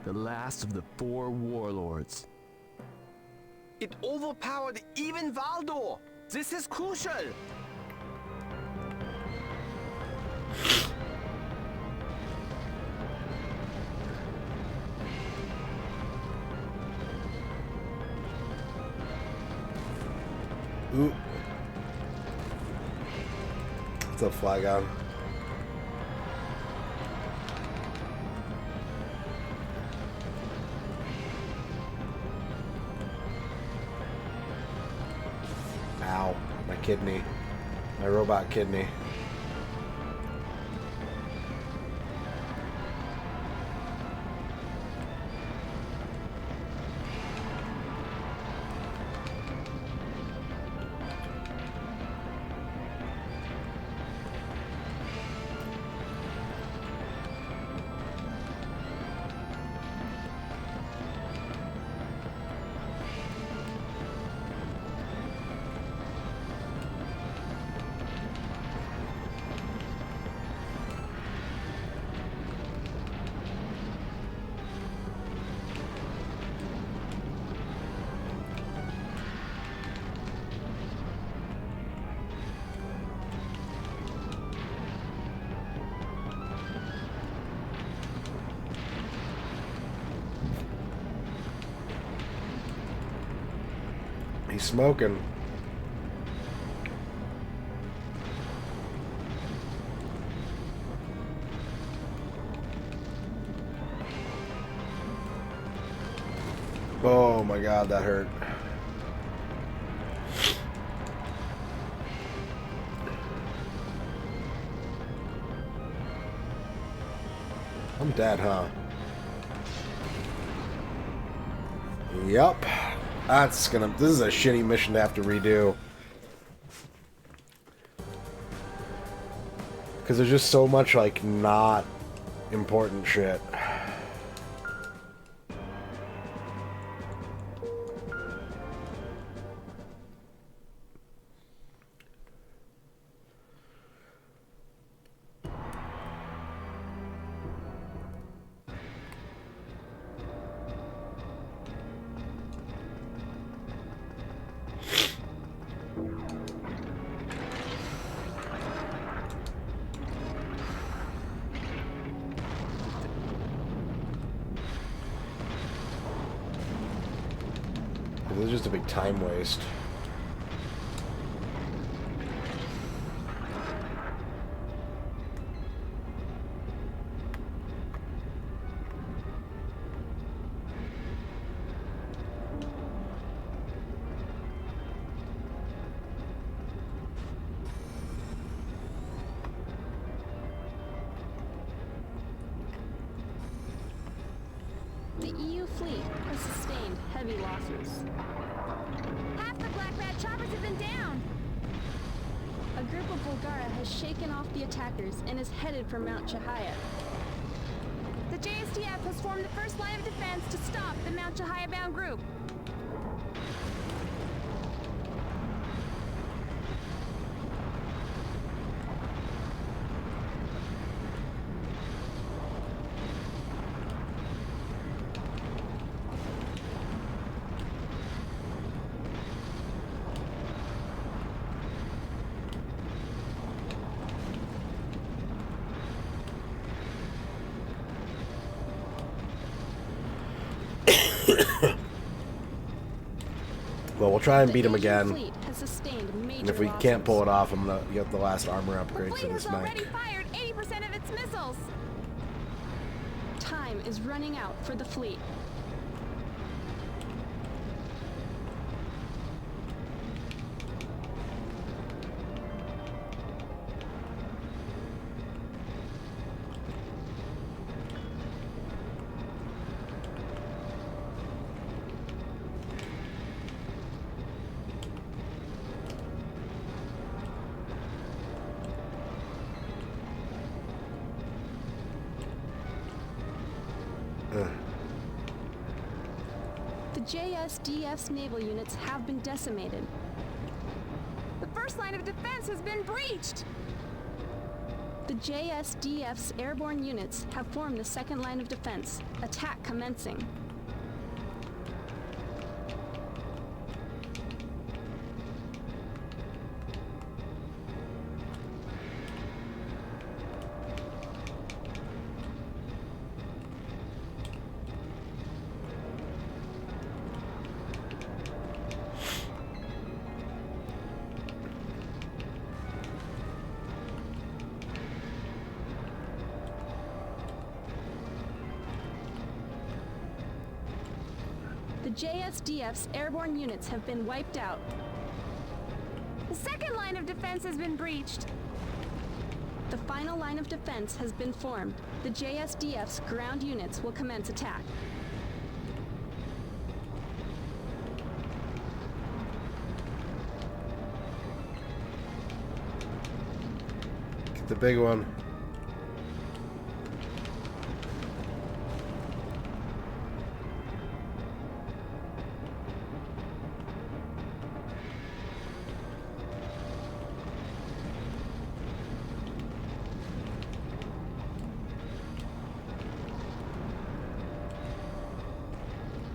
The last of the 4 warlords. It overpowered even Valdor. This is crucial. Ooh. What's up, Flygon? Ow. My kidney. My robot kidney. He's smoking. Oh my god, that hurt. I'm dead, huh? Yup. This is a shitty mission to have to redo. Because there's just so much, like, not important shit. This is just a big time waste. The EU fleet has sustained heavy losses. Half the Black Rat choppers have been down. A group of Volgara has shaken off the attackers and is headed for Mount Chihaya. The JSDF has formed the first line of defense to stop the Mount Chihaya-bound group. Well, we'll try and beat him The EU again. fleet has sustained major And if we losses. can't pull it off, I'm gonna get the last armor The upgrade for fleet this has already mech. fired 80% of its missiles. Time is running out for the fleet. The JSDF's naval units have been decimated. The first line of defense has been breached. The JSDF's airborne units have formed the second line of defense. Attack commencing. The JSDF's airborne units have been wiped out. The second line of defense has been breached. The final line of defense has been formed. The JSDF's ground units will commence attack. Get the big one.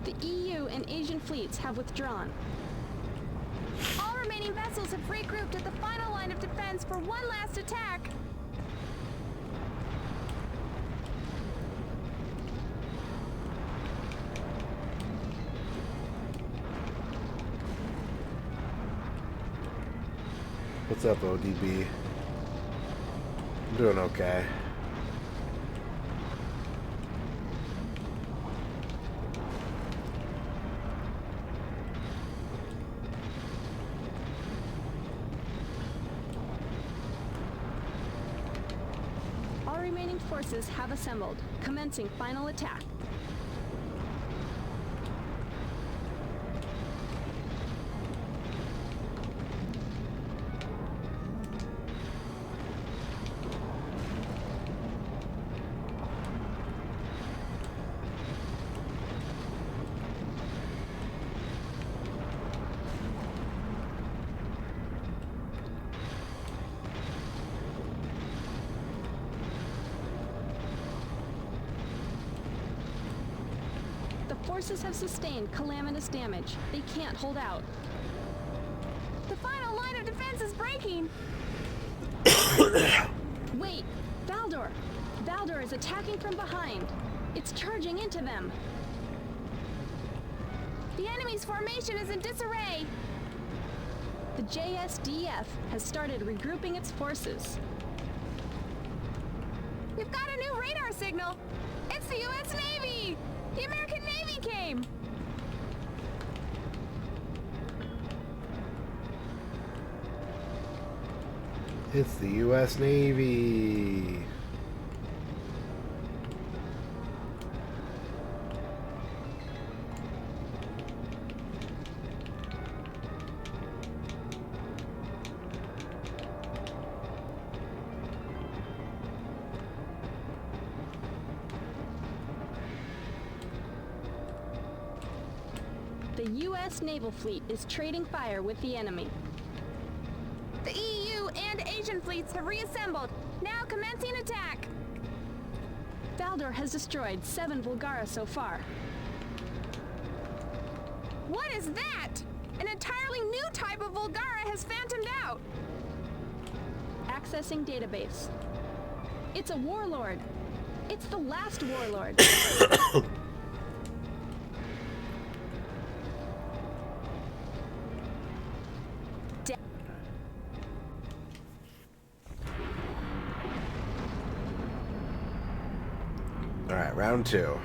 The EU and Asian fleets have withdrawn. All remaining vessels have regrouped at the final line of defense for one last attack. What's up, ODB? I'm doing okay. All remaining forces have assembled, commencing final attack. The forces have sustained calamitous damage. They can't hold out. The final line of defense is breaking. Wait! Valdor! Valdor is attacking from behind. It's charging into them. The enemy's formation is in disarray. The JSDF has started regrouping its forces. We've got a new radar signal. It's the U.S. Navy. The American Navy came. It's the U.S. Navy. The U.S. naval fleet is trading fire with the enemy. The EU and Asian fleets have reassembled. Now commencing attack. Valdor has destroyed 7 Vulgara so far. What is that? An entirely new type of Vulgara has phantomed out. Accessing database. It's a warlord. It's the last warlord. Alright, round 2.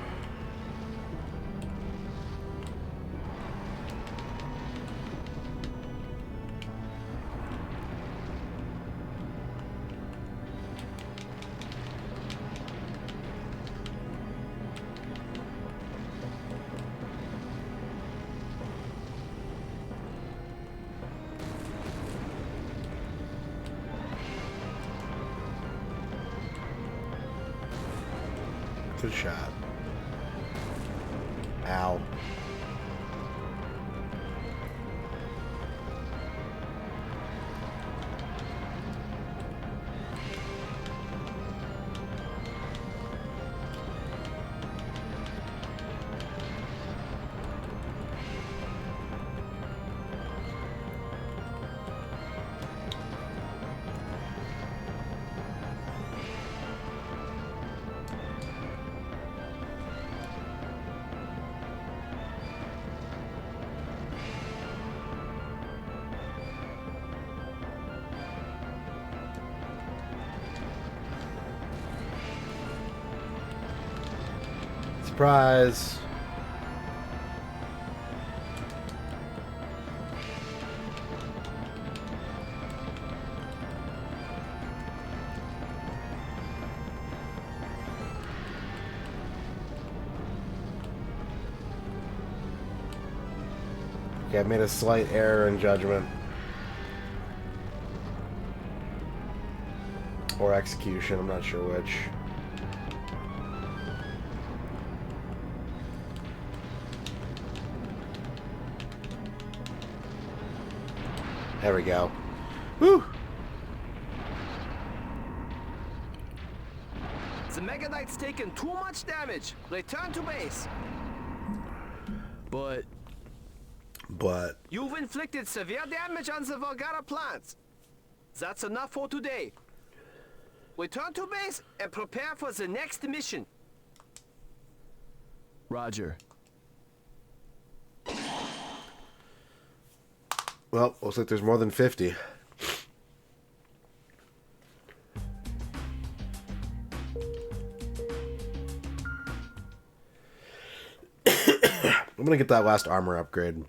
Good shot. Ow. Surprise. Okay, I made a slight error in judgment. Or execution, I'm not sure which. There we go. Woo! The Mega Knight's taken too much damage. Return to base. But You've inflicted severe damage on the Volgara plants. That's enough for today. Return to base and prepare for the next mission. Roger. Well, looks like there's more than 50. I'm gonna get that last armor upgrade.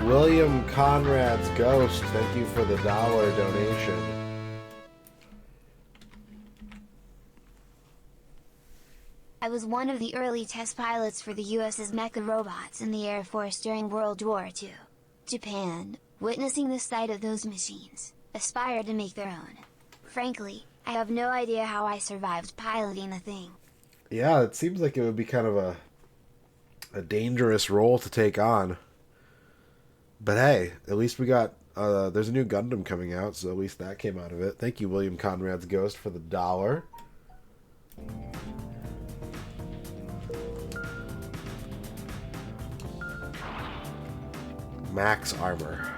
William Conrad's Ghost, thank you for the $1 donation. I was one of the early test pilots for the US's mecha robots in the Air Force during World War II. Japan, witnessing the sight of those machines, aspired to make their own. Frankly, I have no idea how I survived piloting the thing. Yeah, it seems like it would be kind of a dangerous role to take on. But hey, at least we got, there's a new Gundam coming out, so at least that came out of it. Thank you, William Conrad's Ghost, for the $1. Max armor.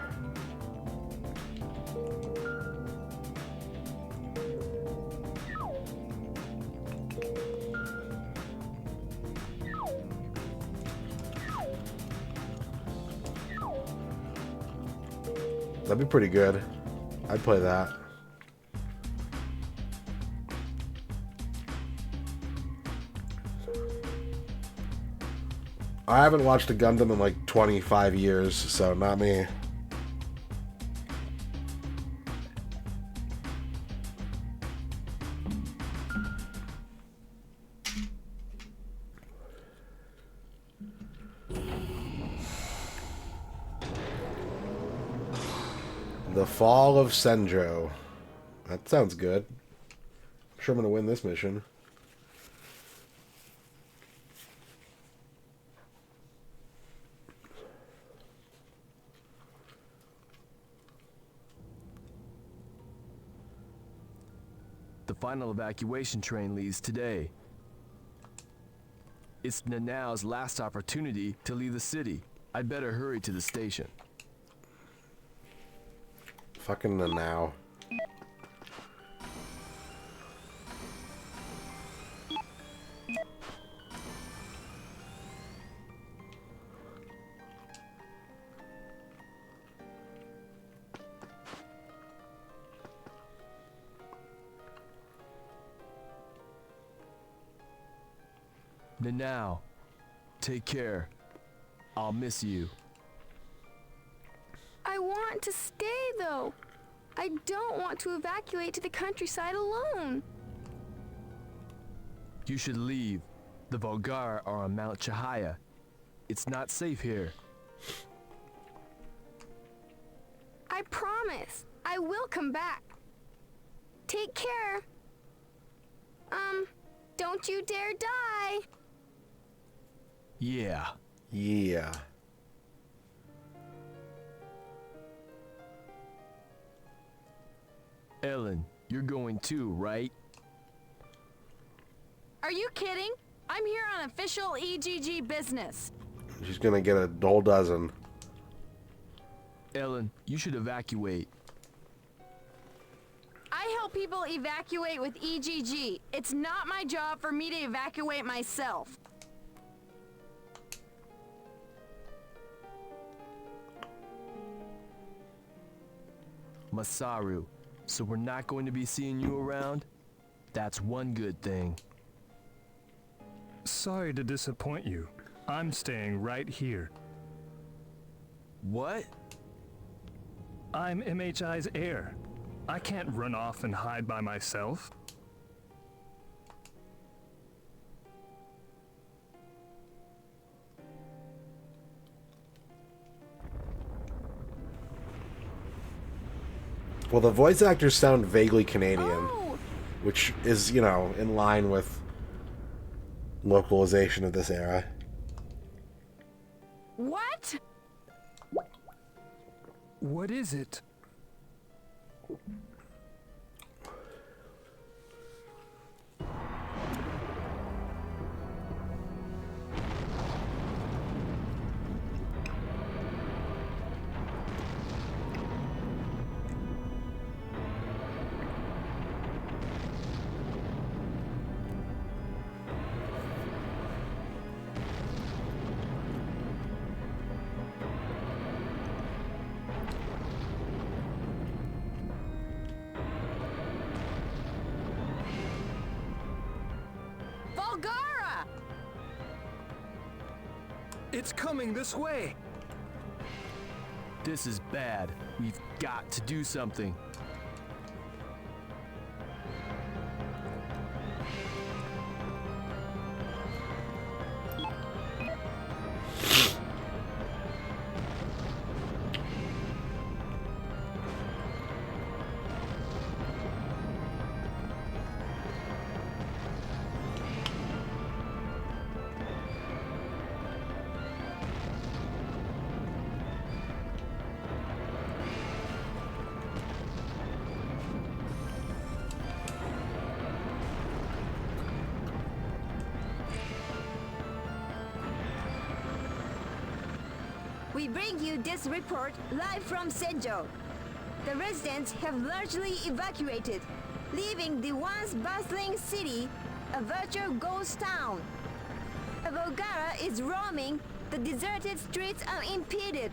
That'd be pretty good. I'd play that. I haven't watched a Gundam in like 25 years, so not me. The Fall of Senjo. That sounds good. I'm sure I'm going to win this mission. The final evacuation train leaves today. It's Nanao's last opportunity to leave the city. I'd better hurry to the station. Fucking now. Nanao, take care. I'll miss you. I want to stay, though. I don't want to evacuate to the countryside alone. You should leave. The Volgara are on Mount Chihaya. It's not safe here. I promise. I will come back. Take care. Don't you dare die. Yeah. Yeah. Ellen, you're going too, right? Are you kidding? I'm here on official EGG business. She's gonna get a whole dozen. Ellen, you should evacuate. I help people evacuate with EGG. It's not my job for me to evacuate myself. Masaru, so we're not going to be seeing you around? That's one good thing. Sorry to disappoint you. I'm staying right here. What? I'm MHI's heir. I can't run off and hide by myself. Well, the voice actors sound vaguely Canadian, Oh! which is, you know, in line with localization of this era. What? What is it? Volgara! It's coming this way! This is bad. We've got to do something. We bring you this report live from Senjo. The residents have largely evacuated, leaving the once bustling city a virtual ghost town. A Volgara is roaming, the deserted streets unimpeded.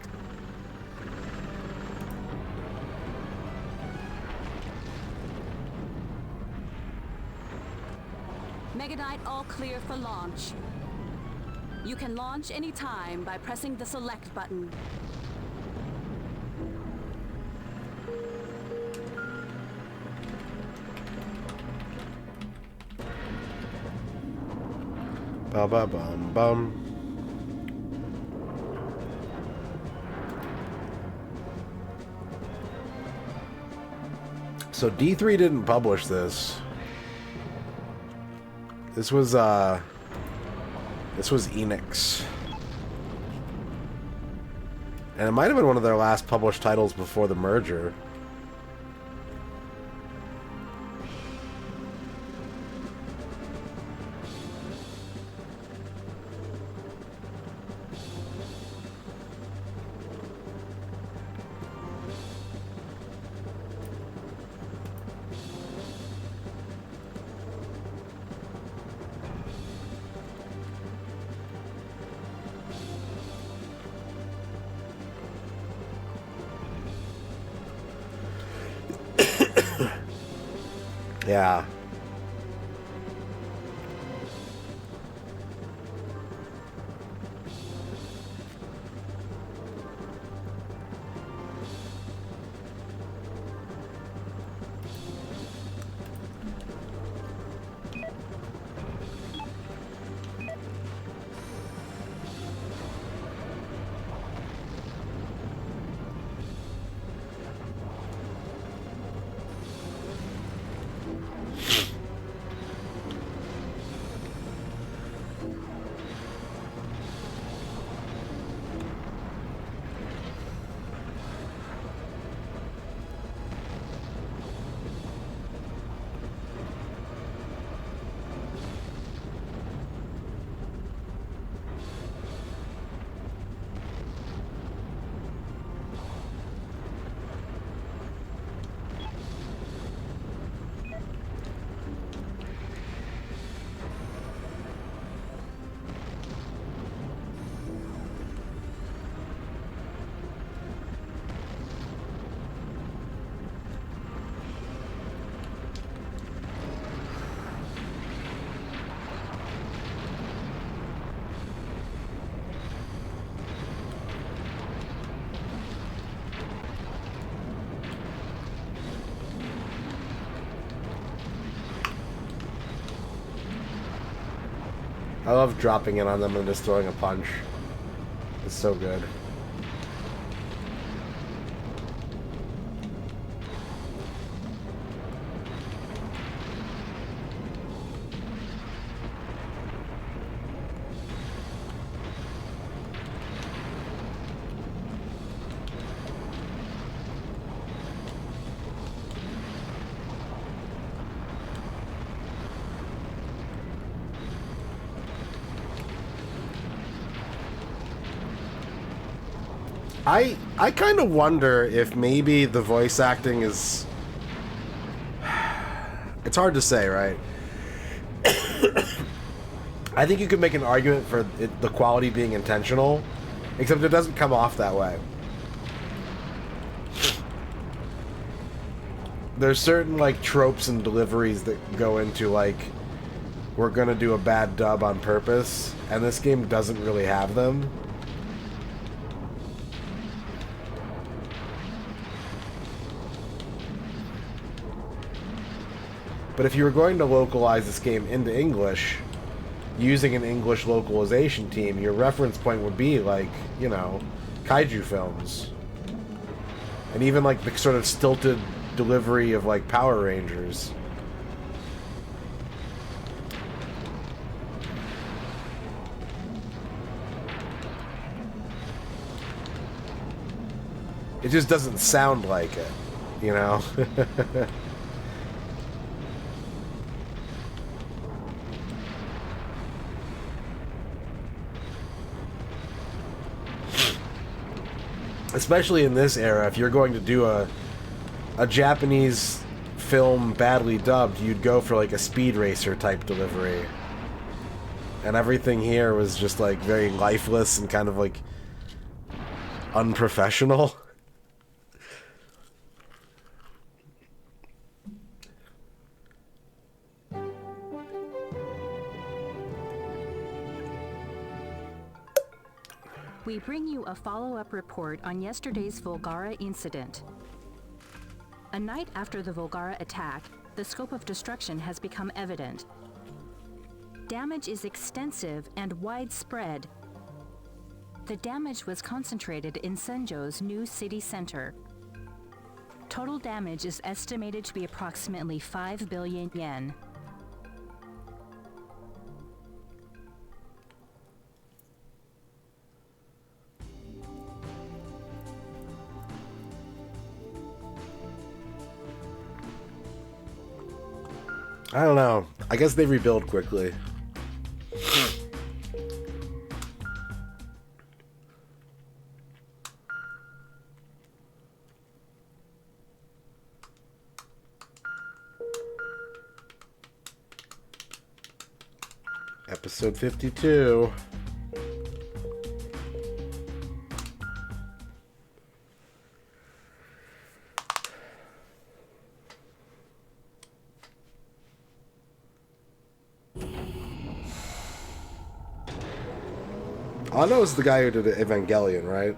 Megadite all clear for launch. You can launch anytime by pressing the select button. Ba ba bum bum. So D3 didn't publish this. This was Enix. And it might have been one of their last published titles before the merger. Yeah. I love dropping in on them and just throwing a punch. It's so good. I kind of wonder if maybe the voice acting is... It's hard to say, right? I think you could make an argument for the quality being intentional, except it doesn't come off that way. There's certain, like, tropes and deliveries that go into, like, we're gonna do a bad dub on purpose, and this game doesn't really have them. But if you were going to localize this game into English, using an English localization team, your reference point would be, like, you know, kaiju films. And even, like, the sort of stilted delivery of, like, Power Rangers. It just doesn't sound like it, you know? Especially in this era, if you're going to do a Japanese film badly dubbed, you'd go for like a Speed Racer type delivery. And everything here was just like very lifeless and kind of like unprofessional. We bring you a follow-up report on yesterday's Volgara incident. A night after the Volgara attack, the scope of destruction has become evident. Damage is extensive and widespread. The damage was concentrated in Senjo's new city center. Total damage is estimated to be approximately 5 billion yen. I don't know. I guess they rebuild quickly. Episode 52. I know it's the guy who did Evangelion, right?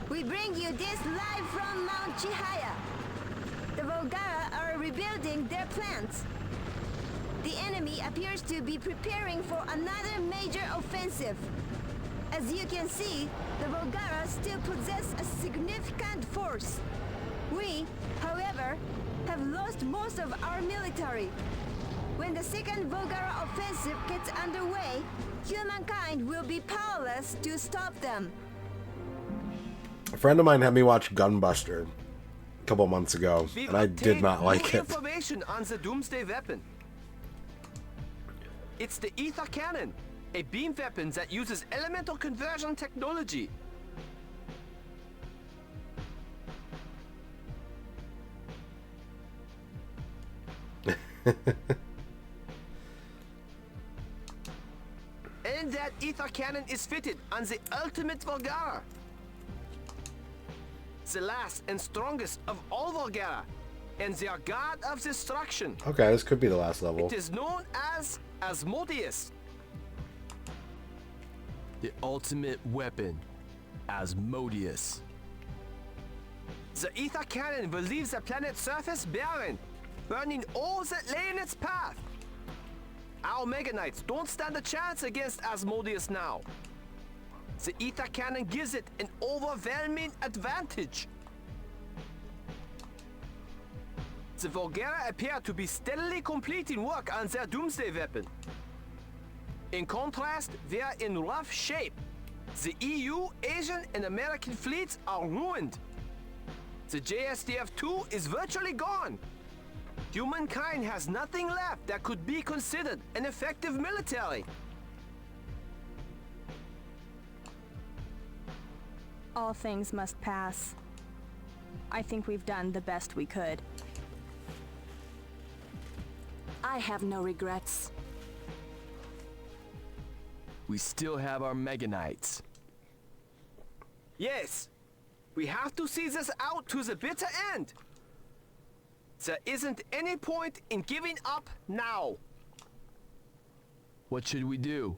We bring you this live from Mount Chihaya. The Volgara are rebuilding their plants. The enemy appears to be preparing for another major offensive. As you can see, the Volgara still possess a significant force. We, however, have lost most of our military. When the second Volgara offensive gets underway, humankind will be powerless to stop them. A friend of mine had me watch Gunbuster a couple months ago, and I did not like it. Information on the Doomsday weapon. It's the Ether Cannon, a beam weapon that uses elemental conversion technology. And that Ether Cannon is fitted on the ultimate Volgara. The last and strongest of all Volgara, and their god of destruction. Okay, this could be the last level. It is known as Asmodeus. The ultimate weapon, Asmodeus. The ether cannon will leave the planet's surface barren, burning all that lay in its path. Our Mega Knights don't stand a chance against Asmodeus now. The ether cannon gives it an overwhelming advantage. The Volgara appear to be steadily completing work on their doomsday weapon. In contrast, we are in rough shape. The EU, Asian, and American fleets are ruined. The JSDF-2 is virtually gone. Humankind has nothing left that could be considered an effective military. All things must pass. I think we've done the best we could. I have no regrets. We still have our Mega Knights. Yes, we have to see this out to the bitter end. There isn't any point in giving up now. What should we do?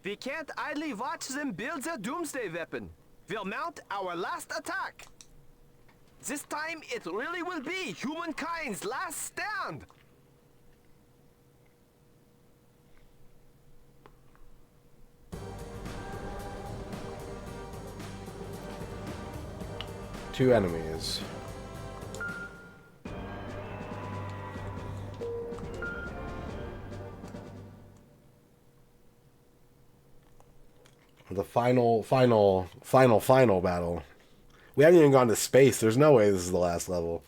We can't idly watch them build their doomsday weapon. We'll mount our last attack. This time it really will be humankind's last stand. Two enemies. The final battle. We haven't even gone to space. There's no way this is the last level.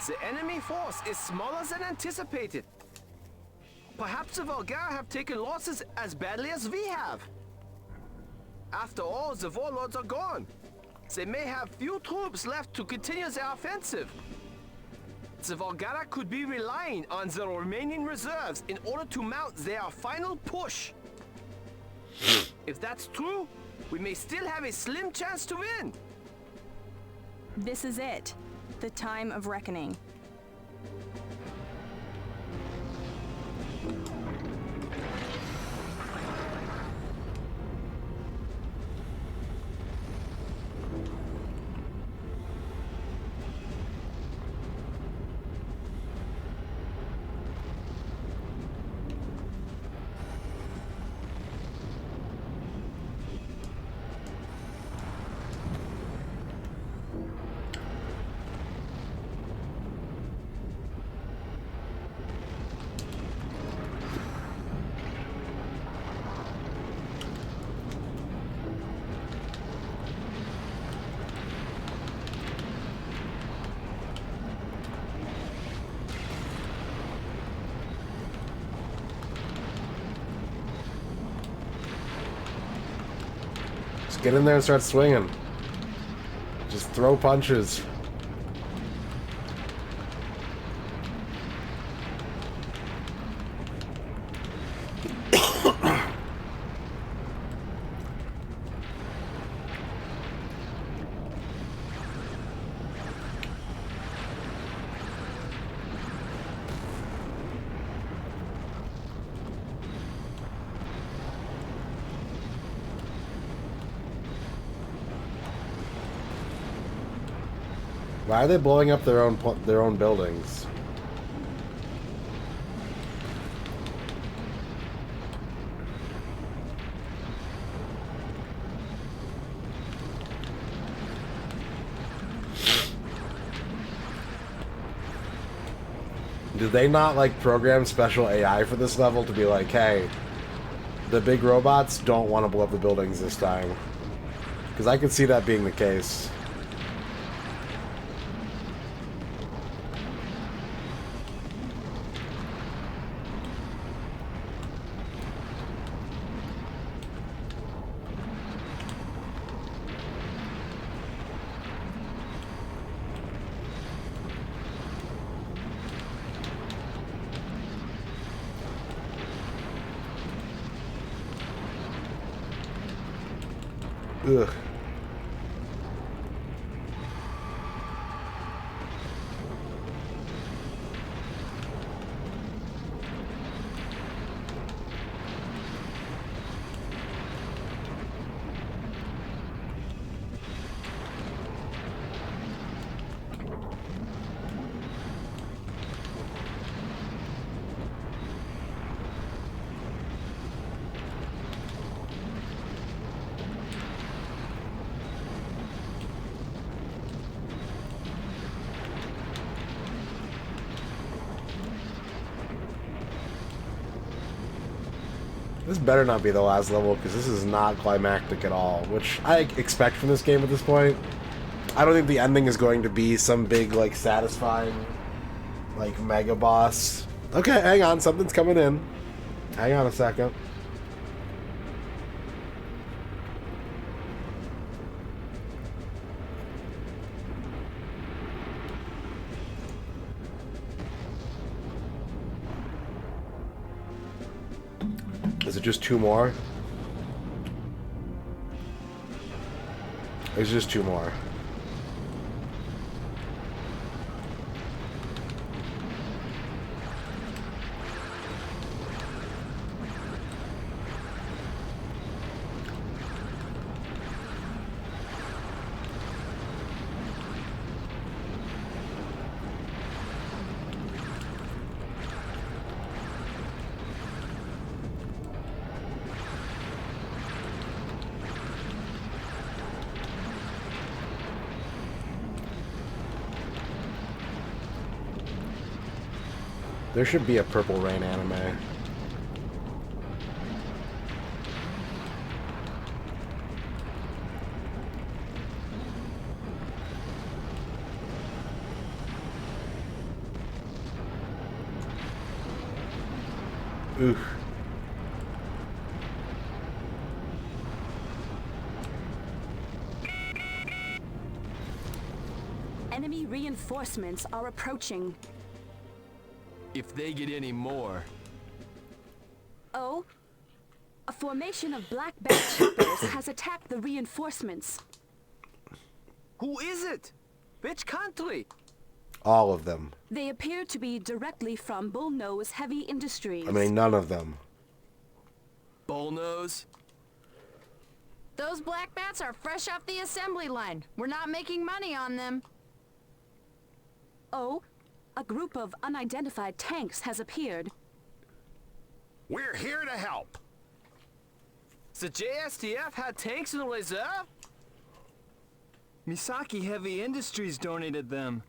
The enemy force is smaller than anticipated. Perhaps the Volgara have taken losses as badly as we have. After all, the warlords are gone. They may have few troops left to continue their offensive. The Volgara could be relying on the remaining reserves in order to mount their final push. If that's true, we may still have a slim chance to win. This is it. The time of reckoning. Get in there and start swinging. Just throw punches. Why are they blowing up their own buildings? Did they not like program special AI for this level to be like, hey, the big robots don't want to blow up the buildings this time? Because I could see that being the case. Ugh. This better not be the last level, because this is not climactic at all, which I expect from this game at this point. I don't think the ending is going to be some big, like, satisfying, like, mega boss. Okay, hang on, something's coming in. Hang on a second. Is it just 2 more? It's just 2 more. There should be a Purple Rain anime. Oof. Enemy reinforcements are approaching. If they get any more... Oh? A formation of black bat troopers has attacked the reinforcements. Who is it? Which country? All of them. They appear to be directly from Bullnose Heavy Industries. I mean, none of them. Bullnose? Those black bats are fresh off the assembly line. We're not making money on them. Oh? A group of unidentified tanks has appeared. We're here to help. The JSTF had tanks in reserve? Misaki Heavy Industries donated them.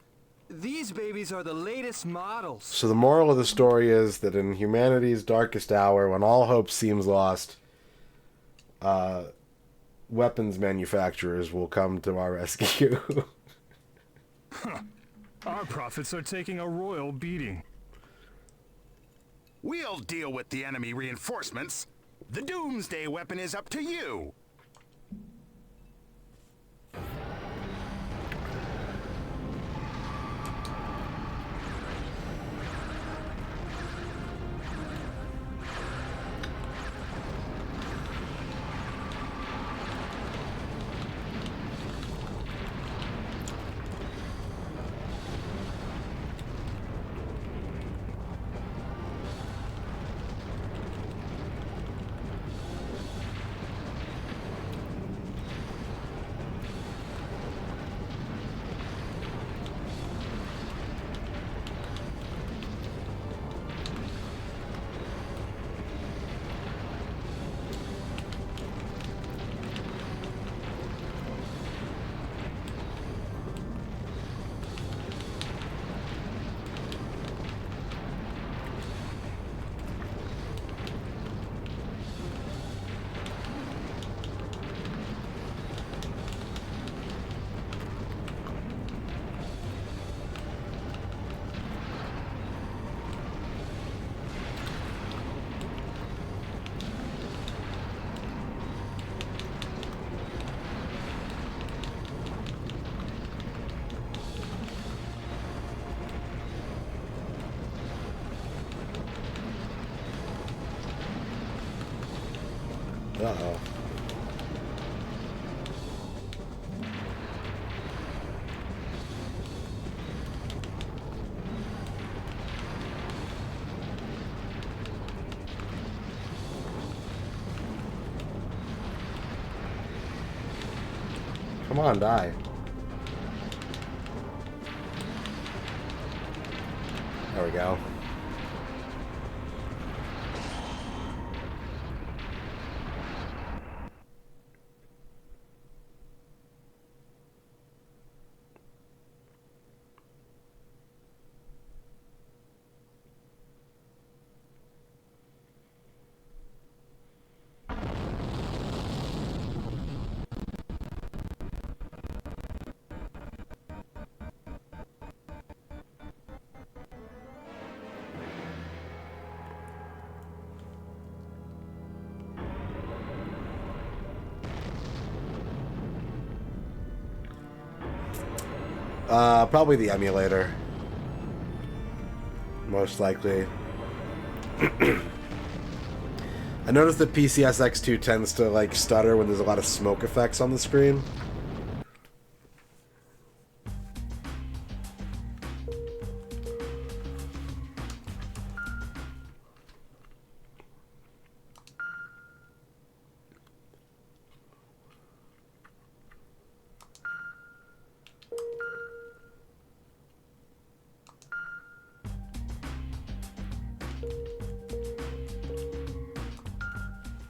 These babies are the latest models. So the moral of the story is that in humanity's darkest hour, when all hope seems lost, weapons manufacturers will come to our rescue. Our profits are taking a royal beating. We'll deal with the enemy reinforcements. The doomsday weapon is up to you. Uh-oh. Come on, die. There we go. Probably the emulator. Most likely. I noticed that PCSX2 tends to, like, stutter when there's a lot of smoke effects on the screen.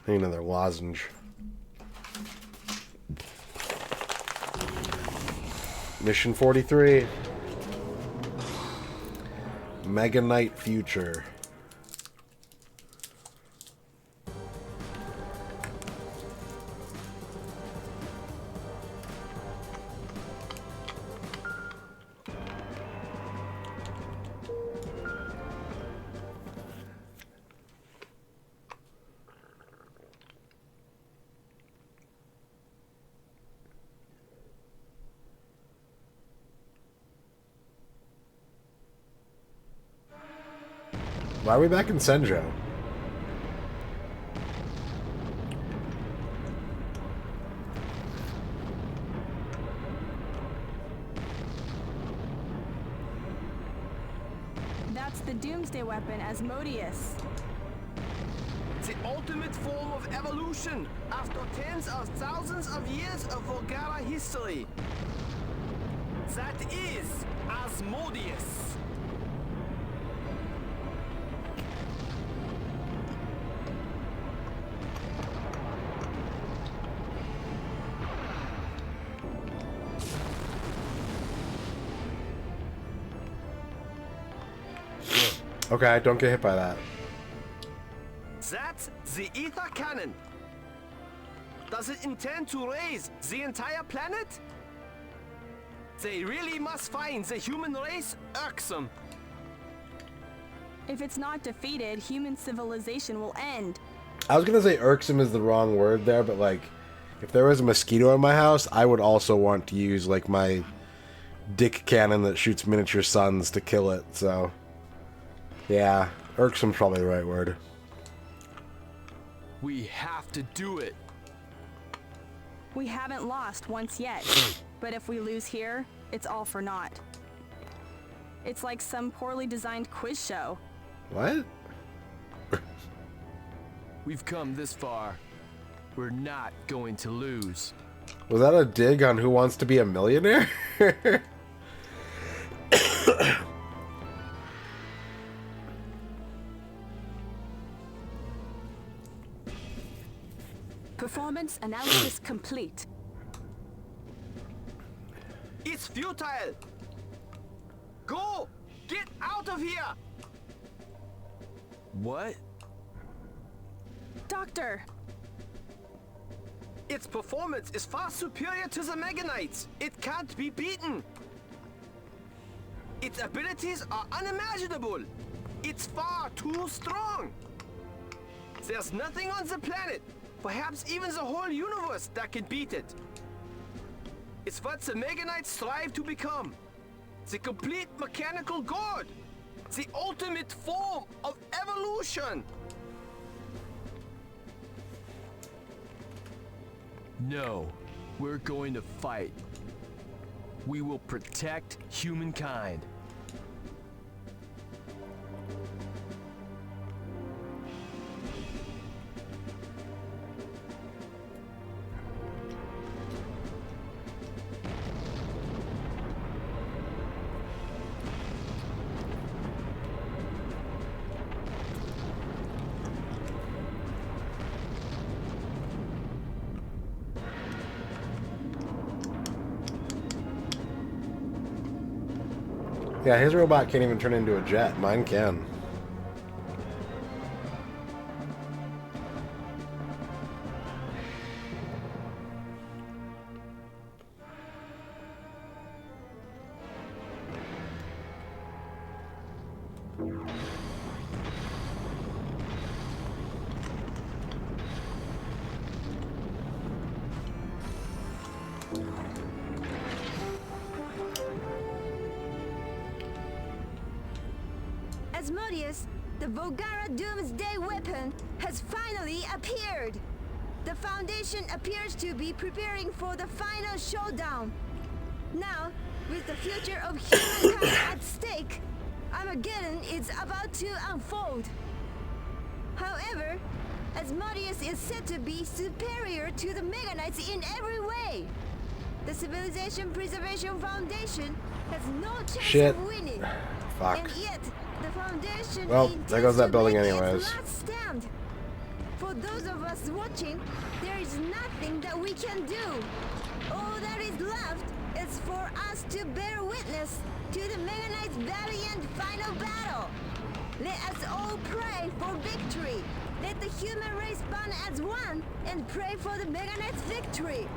Need another lozenge. Mission 43. Mega Knight Future. Why are we back in Senjo? That's the Doomsday weapon, Asmodeus. The ultimate form of evolution after tens of thousands of years of Volgara history. That is Asmodeus. Okay, don't get hit by that. That's the ether cannon. Does it intend to raise the entire planet? They really must find the human race irksome. If it's not defeated, human civilization will end. I was gonna say irksome is the wrong word there, but like, if there was a mosquito in my house, I would also want to use like my dick cannon that shoots miniature suns to kill it, so... Yeah, irksome's probably the right word. We have to do it. We haven't lost once yet, but if we lose here, it's all for naught. It's like some poorly designed quiz show. What? We've come this far. We're not going to lose. Was that a dig on Who Wants to Be a Millionaire? Performance analysis complete. It's futile. Go! Get out of here! What? Doctor! Its performance is far superior to the Mega Knights. It can't be beaten. Its abilities are unimaginable. It's far too strong. There's nothing on the planet, perhaps even the whole universe, that can beat it. It's what the Mega Knights strive to become. The complete mechanical god. The ultimate form of evolution. No, we're going to fight. We will protect humankind. Yeah, his robot can't even turn into a jet. Mine can. Asmodeus, the Volgara Doomsday weapon has finally appeared. The Foundation appears to be preparing for the final showdown. Now, with the future of humankind at stake, Armageddon is about to unfold. However, Asmodeus is said to be superior to the Mega Knights in every way. The Civilization Preservation Foundation has no chance of winning. Fuck. And yet, the Foundation Well, there goes that building anyways. its last stand. For those of us watching, there is nothing that we can do. All that is left is for us to bear witness to the Mega Knight's valiant final battle. Let us all pray for victory. Let the human race bond as one and pray for the Mega Knight's victory.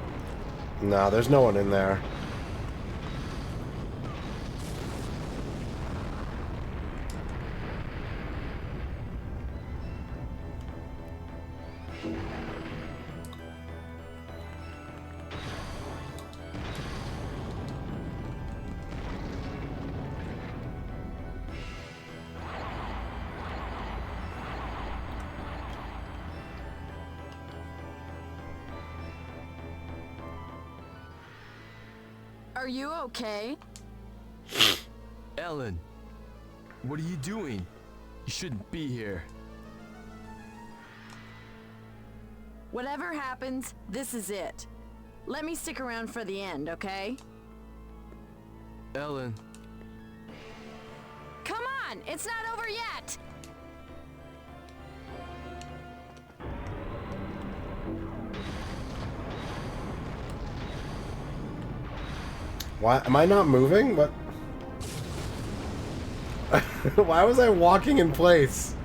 Nah, there's no one in there. Are you okay? Ellen, what are you doing? You shouldn't be here. Whatever happens, this is it. Let me stick around for the end, okay? Ellen. Come on! It's not over yet! Why am I not moving? What? Why was I walking in place?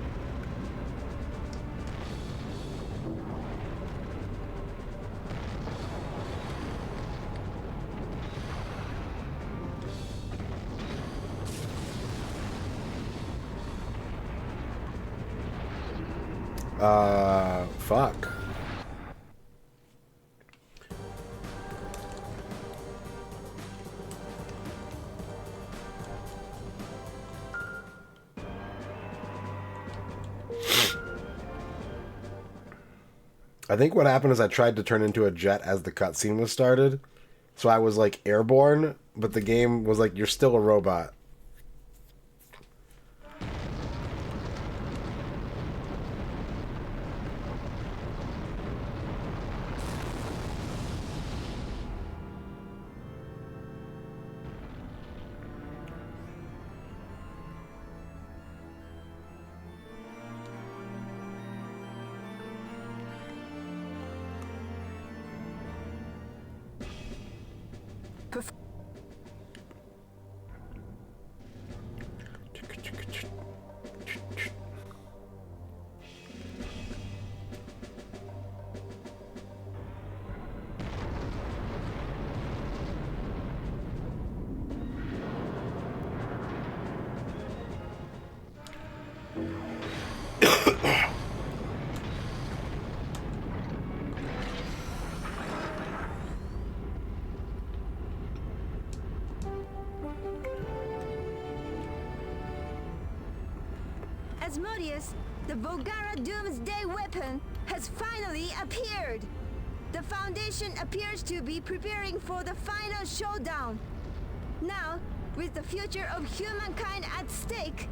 Fuck. I think what happened is I tried to turn into a jet as the cutscene was started. So I was like airborne, but the game was like, you're still a robot. Asmodeus, the Volgara Doomsday weapon has finally appeared. The Foundation appears to be preparing for the final showdown. Now, with the future of humankind at stake,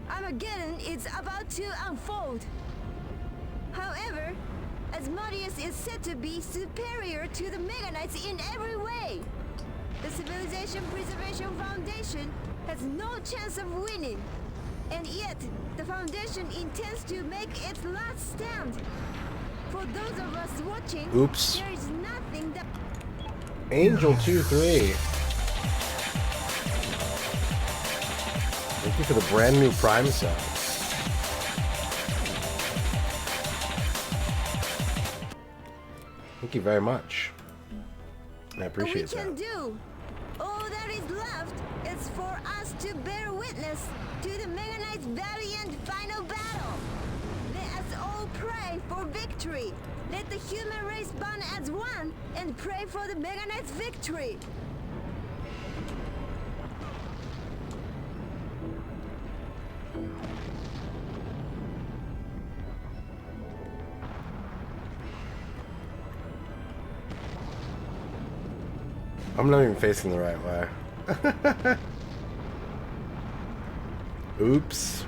Armageddon is about to unfold. However, Asmodeus is said to be superior to the Mega Knights in every way. The Civilization Preservation Foundation has no chance of winning. And yet, the Foundation intends to make its last stand. For those of us watching, oops. There is nothing that... Angel 2-3. Thank you for the brand new Prime set. Thank you very much. I appreciate that. We can do. All that is left is for us to bear witness to the Mega Knight's valiant final battle. Let us all pray for victory. Let the human race bond as one and pray for the Mega Knight's victory. I'm not even facing the right way. Oops.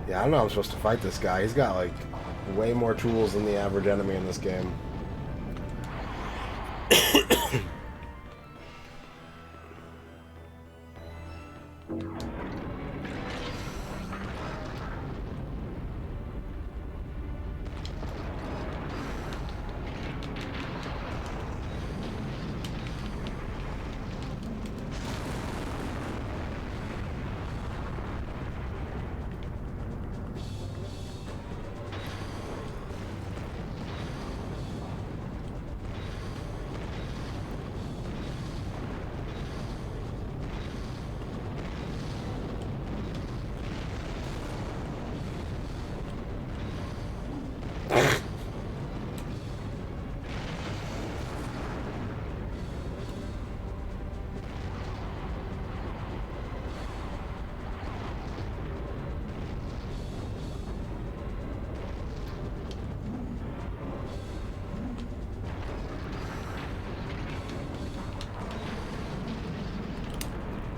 Yeah, I don't know how I'm supposed to fight this guy. He's got, like, way more tools than the average enemy in this game.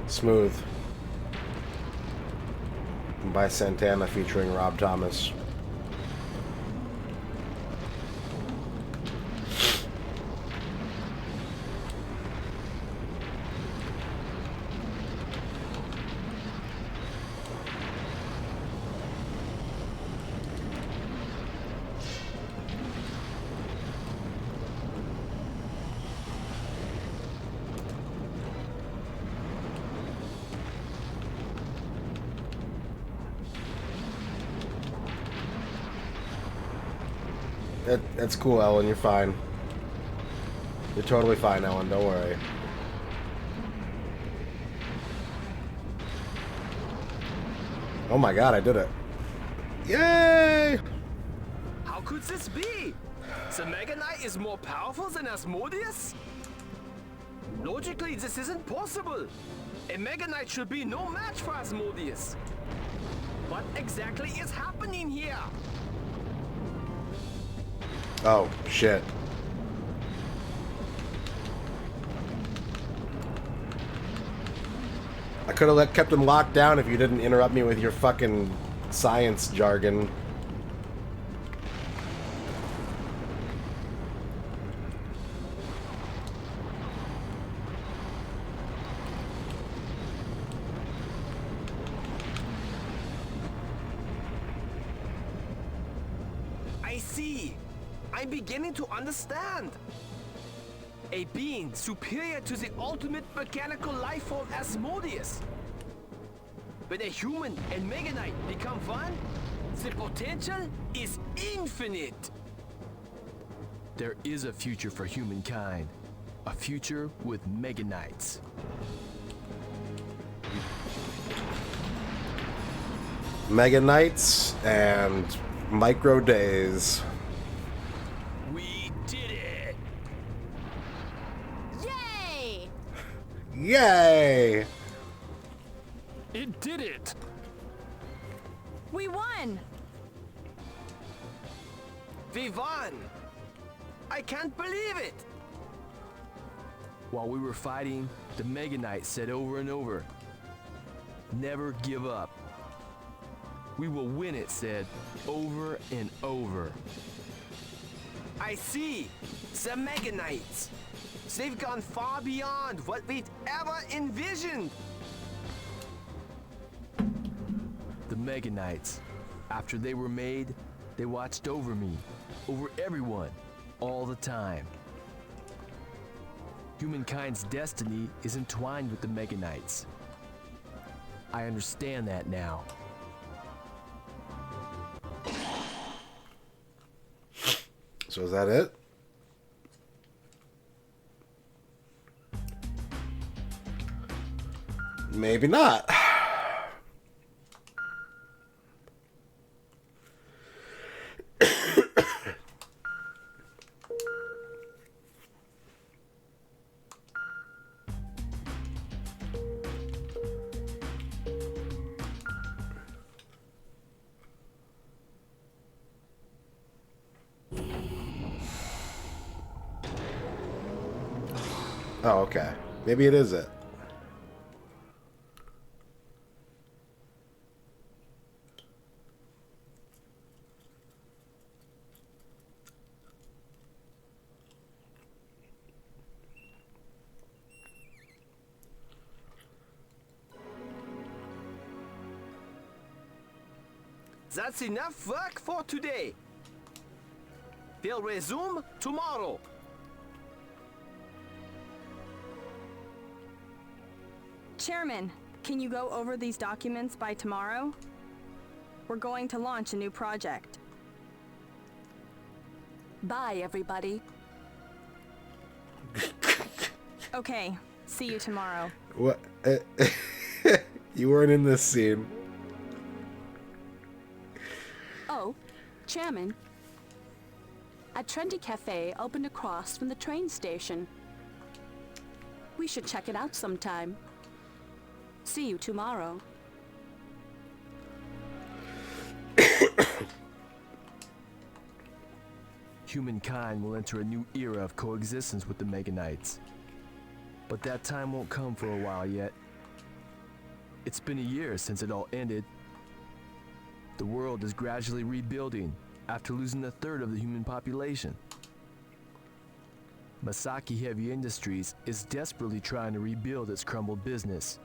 Smooth. By Santana featuring Rob Thomas. That's cool, Ellen. You're fine. You're totally fine, Ellen. Don't worry. Oh my god, I did it. Yay! How could this be? The Mega Knight is more powerful than Asmodeus? Logically, this isn't possible. A Mega Knight should be no match for Asmodeus. What exactly is happening here? Oh, shit. I could have kept him locked down if you didn't interrupt me with your fucking science jargon. I see. I'm beginning to understand. A being superior to the ultimate mechanical life form Asmodeus. When a human and Mega Knight become one, the potential is infinite. There is a future for humankind. A future with Mega Knights. Mega Knights and Micro Days. We did it! Yay! Yay! It did it! We won! We won! I can't believe it! While we were fighting, the Mega Knight said over and over, "Never give up. We will win," it said, over and over. I see! The Mega Knights! They've gone far beyond what we'd ever envisioned! The Mega Knights, after they were made, they watched over me, over everyone, all the time. Humankind's destiny is entwined with the Mega Knights. I understand that now. So is that it? Maybe not. Oh, okay. Maybe it is it. That's enough work for today. We'll resume tomorrow. Chairman, can you go over these documents by tomorrow? We're going to launch a new project. Bye, everybody. Okay, see you tomorrow. What? You weren't in this scene. Oh, Chairman. A trendy cafe opened across from the train station. We should check it out sometime. See you tomorrow. Humankind will enter a new era of coexistence with the Mega Knights. But that time won't come for a while yet. It's been a year since it all ended. The world is gradually rebuilding after losing a third of the human population. Masaki Heavy Industries is desperately trying to rebuild its crumbled business.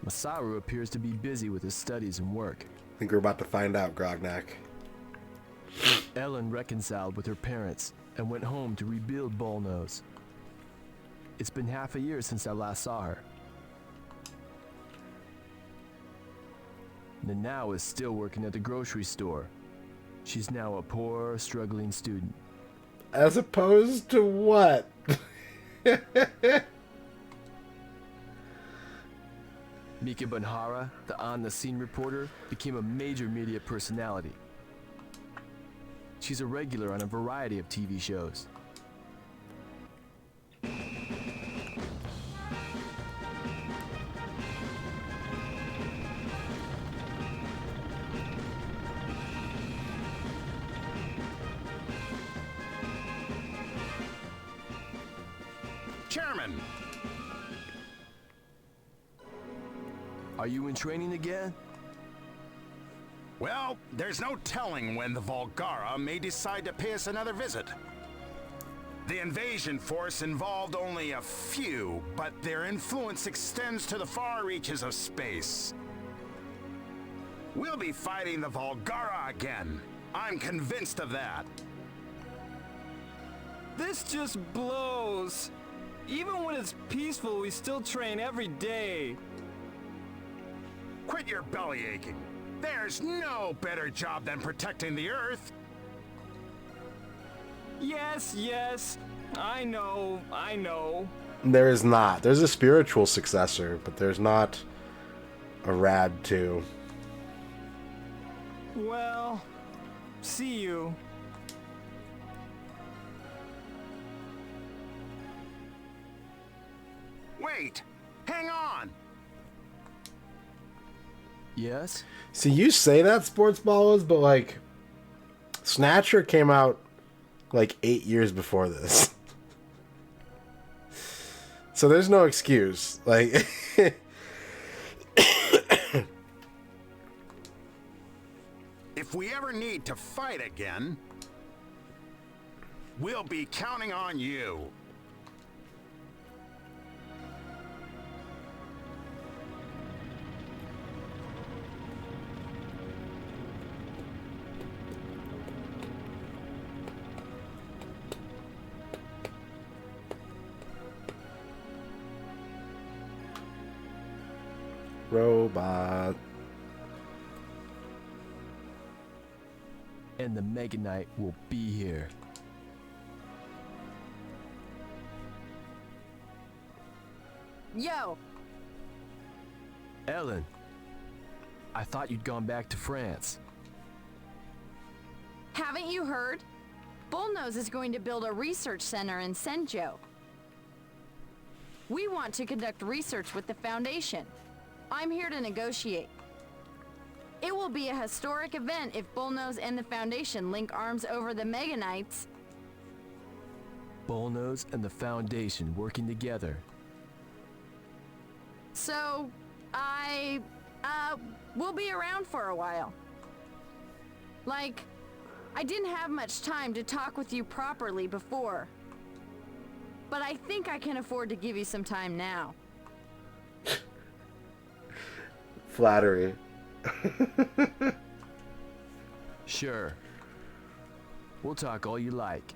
Masaru appears to be busy with his studies and work. I think we're about to find out, Grognak. Ellen reconciled with her parents and went home to rebuild Bullnose. It's been half a year since I last saw her. Nanao is still working at the grocery store. She's now a poor, struggling student. As opposed to what? Mika Bunhara, the on-the-scene reporter, became a major media personality. She's a regular on a variety of TV shows. Chairman! Are you in training again? Well, there's no telling when the Volgara may decide to pay us another visit. The invasion force involved only a few, but their influence extends to the far reaches of space. We'll be fighting the Volgara again. I'm convinced of that. This just blows. Even when it's peaceful, we still train every day. Quit your belly aching. There's no better job than protecting the Earth. Yes, I know. There is not. There's a spiritual successor, but there's not a Rad 2. Well, see you. Wait! Hang on! Yes? See, you say that, Sports Balls, but, like, Snatcher came out, like, 8 years before this. So there's no excuse. Like... If we ever need to fight again, we'll be counting on you. robot. And the Mega Knight will be here. Yo! Ellen, I thought you'd gone back to France. Haven't you heard? Bullnose is going to build a research center in Senjo. We want to conduct research with the Foundation. I'm here to negotiate. It will be a historic event if Bullnose and the Foundation link arms over the Mega Knights. Bullnose and the Foundation working together. So, we'll be around for a while. Like, I didn't have much time to talk with you properly before. But I think I can afford to give you some time now. Flattery. Sure. We'll talk all you like.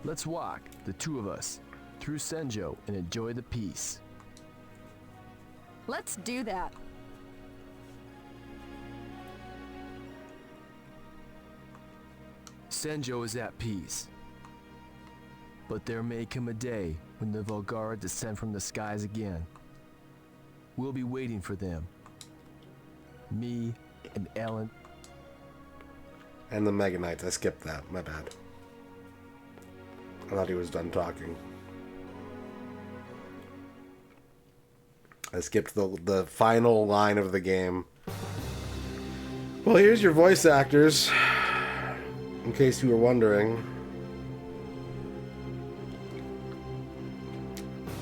Let's walk, the two of us, through Senjo and enjoy the peace. Let's do that. Senjo is at peace. But there may come a day when the Volgara descend from the skies again. We'll be waiting for them. Me and Ellen. And the Mega Knights. I skipped that. My bad. I thought he was done talking. I skipped the final line of the game. Well, here's your voice actors. In case you were wondering.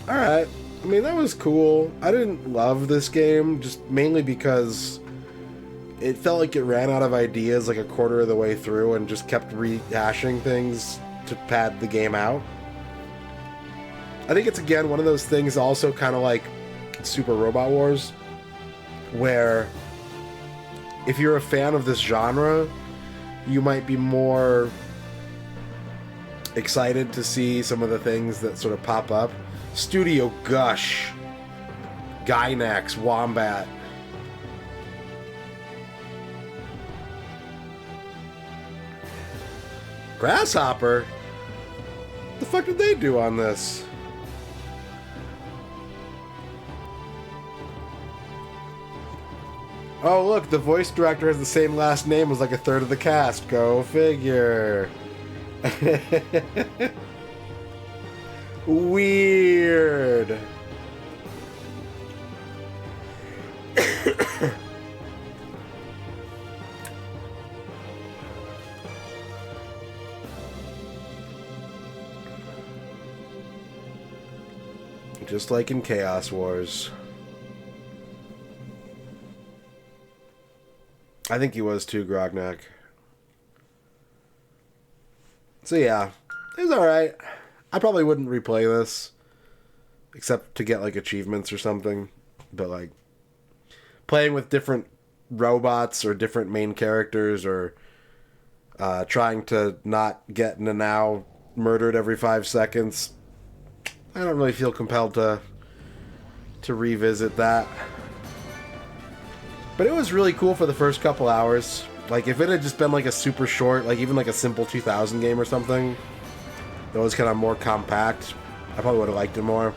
Alright. I mean, that was cool. I didn't love this game, just mainly because it felt like it ran out of ideas like a quarter of the way through and just kept rehashing things to pad the game out. I think it's, again, one of those things also kind of like Super Robot Wars, where if you're a fan of this genre, you might be more excited to see some of the things that sort of pop up. Studio Gush, Gynax, Wombat. Grasshopper? What the fuck did they do on this? Oh, look, the voice director has the same last name as like a third of the cast. Go figure. Weird. Just like in Chaos Wars. I think he was too, Grognak. So yeah, it was alright. I probably wouldn't replay this, except to get like achievements or something. But like, playing with different robots or different main characters, or trying to not get now murdered every 5 seconds, I don't really feel compelled to revisit that. But it was really cool for the first couple hours. Like, if it had just been like a super short, like even like a simple 2000 game or something that was kind of more compact, I probably would have liked it more.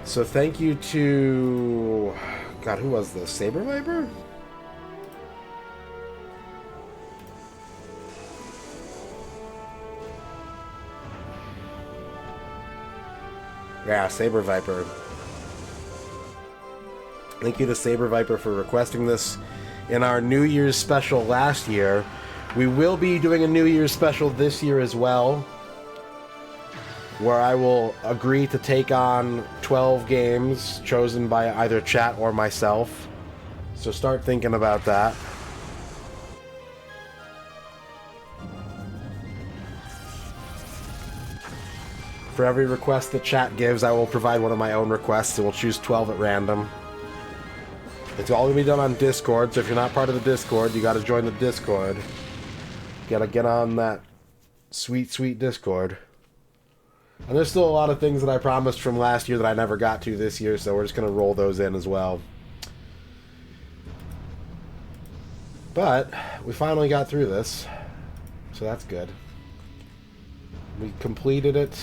So thank you to... God, who was this? Saber Viper? Yeah, Saber Viper. Thank you to Saber Viper for requesting this in our New Year's special last year. We will be doing a New Year's special this year as well, where I will agree to take on 12 games chosen by either chat or myself. So start thinking about that. For every request that chat gives, I will provide one of my own requests, and we'll choose 12 at random. It's all going to be done on Discord, so if you're not part of the Discord, you got to join the Discord. You got to get on that sweet, sweet Discord. And there's still a lot of things that I promised from last year that I never got to this year, so we're just going to roll those in as well. But we finally got through this, so that's good. We completed it.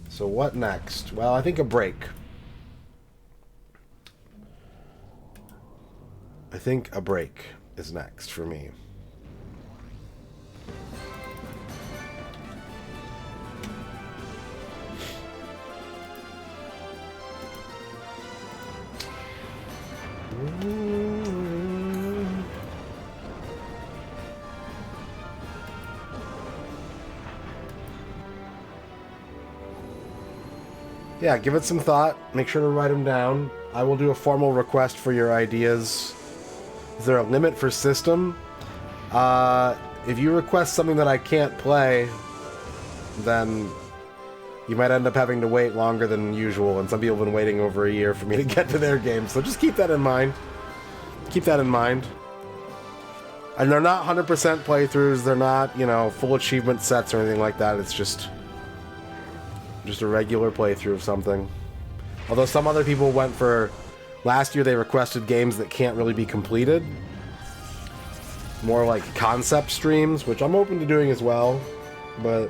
So what next? Well, I think a break. I think a break is next for me. Yeah, give it some thought. Make sure to write them down. I will do a formal request for your ideas. Is there a limit for system? If you request something that I can't play, then you might end up having to wait longer than usual, and some people have been waiting over a year for me to get to their game, so just keep that in mind. Keep that in mind. And they're not 100% playthroughs, they're not, you know, full achievement sets or anything like that, it's just a regular playthrough of something. Although some other people went for... Last year they requested games that can't really be completed. More like concept streams, which I'm open to doing as well, but...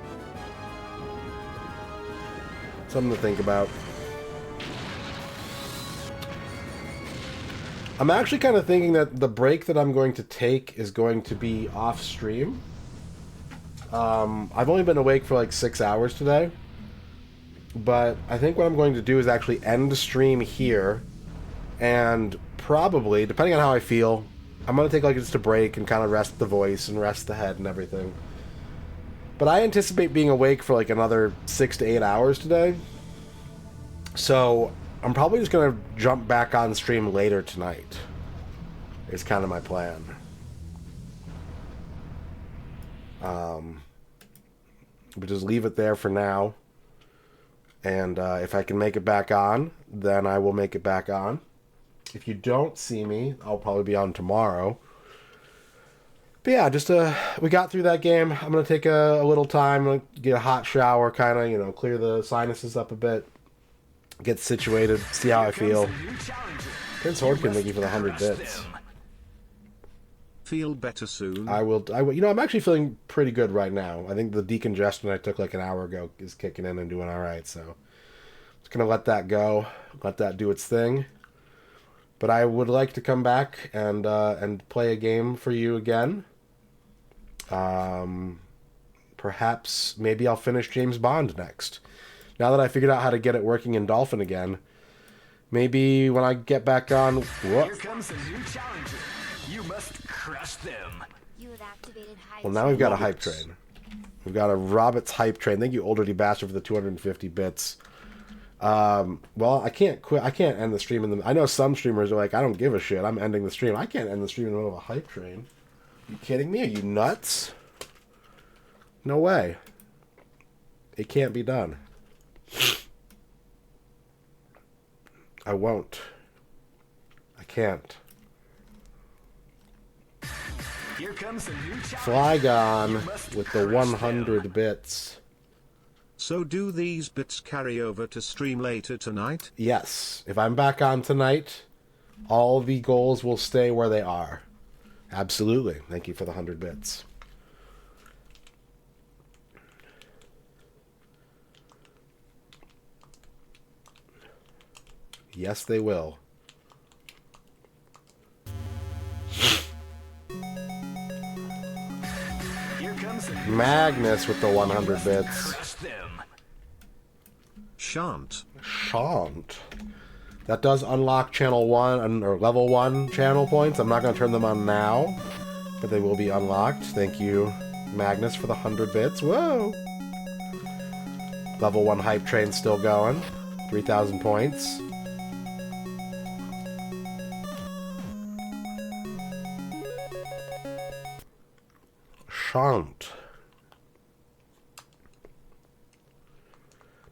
something to think about. I'm actually kind of thinking that the break that I'm going to take is going to be off stream. I've only been awake for like 6 hours today. But I think what I'm going to do is actually end the stream here. And probably, depending on how I feel, I'm going to take like just a break and kind of rest the voice and rest the head and everything. But I anticipate being awake for like another 6 to 8 hours today. So I'm probably just going to jump back on stream later tonight. Is kind of my plan. But just leave it there for now. And if I can make it back on, then I will make it back on. If you don't see me, I'll probably be on tomorrow. But yeah, just we got through that game. I'm going to take a little time, get a hot shower, kind of, you know, clear the sinuses up a bit, get situated, see how I feel. Prince Hordkin, thank you for the 100 bits. Feel better soon. I will. You know, I'm actually feeling pretty good right now. I think the decongestion I took like an hour ago is kicking in and doing all right. So, just gonna let that go, let that do its thing. But I would like to come back and play a game for you again. Perhaps maybe I'll finish James Bond next. Now that I figured out how to get it working in Dolphin again, maybe when I get back on. Whoa. Here comes a new challenger. You must crush them. You have activated hype. Well, now we've got a hype train. We've got a Roberts hype train. Thank you, Older D Bastard, for the 250 bits. Well, I can't quit. I can't end the stream in the... I know some streamers are like, I don't give a shit. I'm ending the stream. I can't end the stream in the middle of a hype train. Are you kidding me? Are you nuts? No way. It can't be done. I won't. I can't. Here comes a new Flygon with the 100 bits. So do these bits carry over to stream later tonight? Yes. If I'm back on tonight, all the goals will stay where they are. Absolutely. Thank you for the 100 bits. Yes, they will. Magnus with the 100 bits. Shan't. Shan't. That does unlock channel 1 or level 1 channel points. I'm not going to turn them on now, but they will be unlocked. Thank you, Magnus, for the 100 bits. Whoa! Level 1 hype train still going. 3,000 points. Shan't.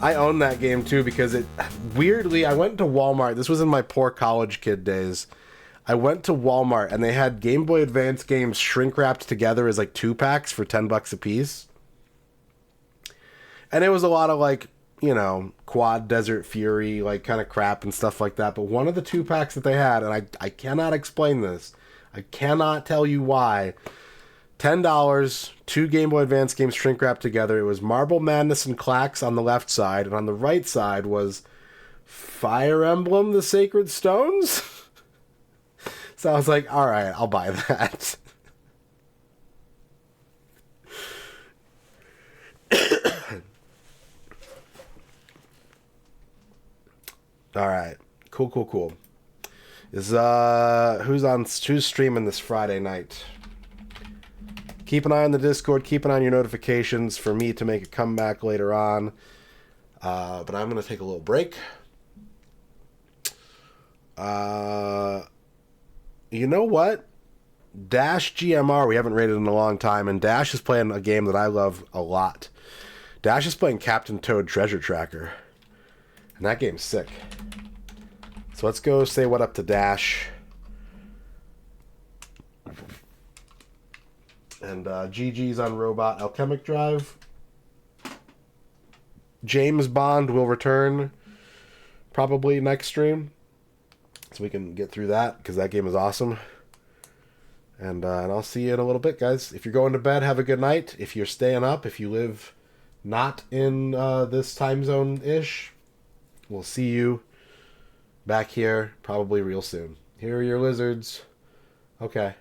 I own that game too because it weirdly I went to Walmart. This was in my poor college kid days. I went to Walmart and they had Game Boy Advance games shrink wrapped together as like 2-packs for $10 a piece. And it was a lot of like, you know, Quad Desert Fury, like kind of crap and stuff like that. But one of the 2-packs that they had, and I cannot explain this. I cannot tell you why. $10, 2 Game Boy Advance games shrink wrapped together. It was Marble Madness and Clax on the left side, and on the right side was Fire Emblem: The Sacred Stones. So I was like, all right, I'll buy that. All right, cool. Is who's streaming this Friday night? Keep an eye on the Discord. Keep an eye on your notifications for me to make a comeback later on. But I'm going to take a little break. You know what? Dash GMR, we haven't rated in a long time, and Dash is playing a game that I love a lot. Dash is playing Captain Toad Treasure Tracker. And that game's sick. So let's go say what up to Dash. And GG's on Robot Alchemic Drive. James Bond will return probably next stream. So we can get through that, because that game is awesome. And I'll see you in a little bit, guys. If you're going to bed, have a good night. If you're staying up, if you live not in this time zone-ish, we'll see you back here probably real soon. Here are your lizards. Okay.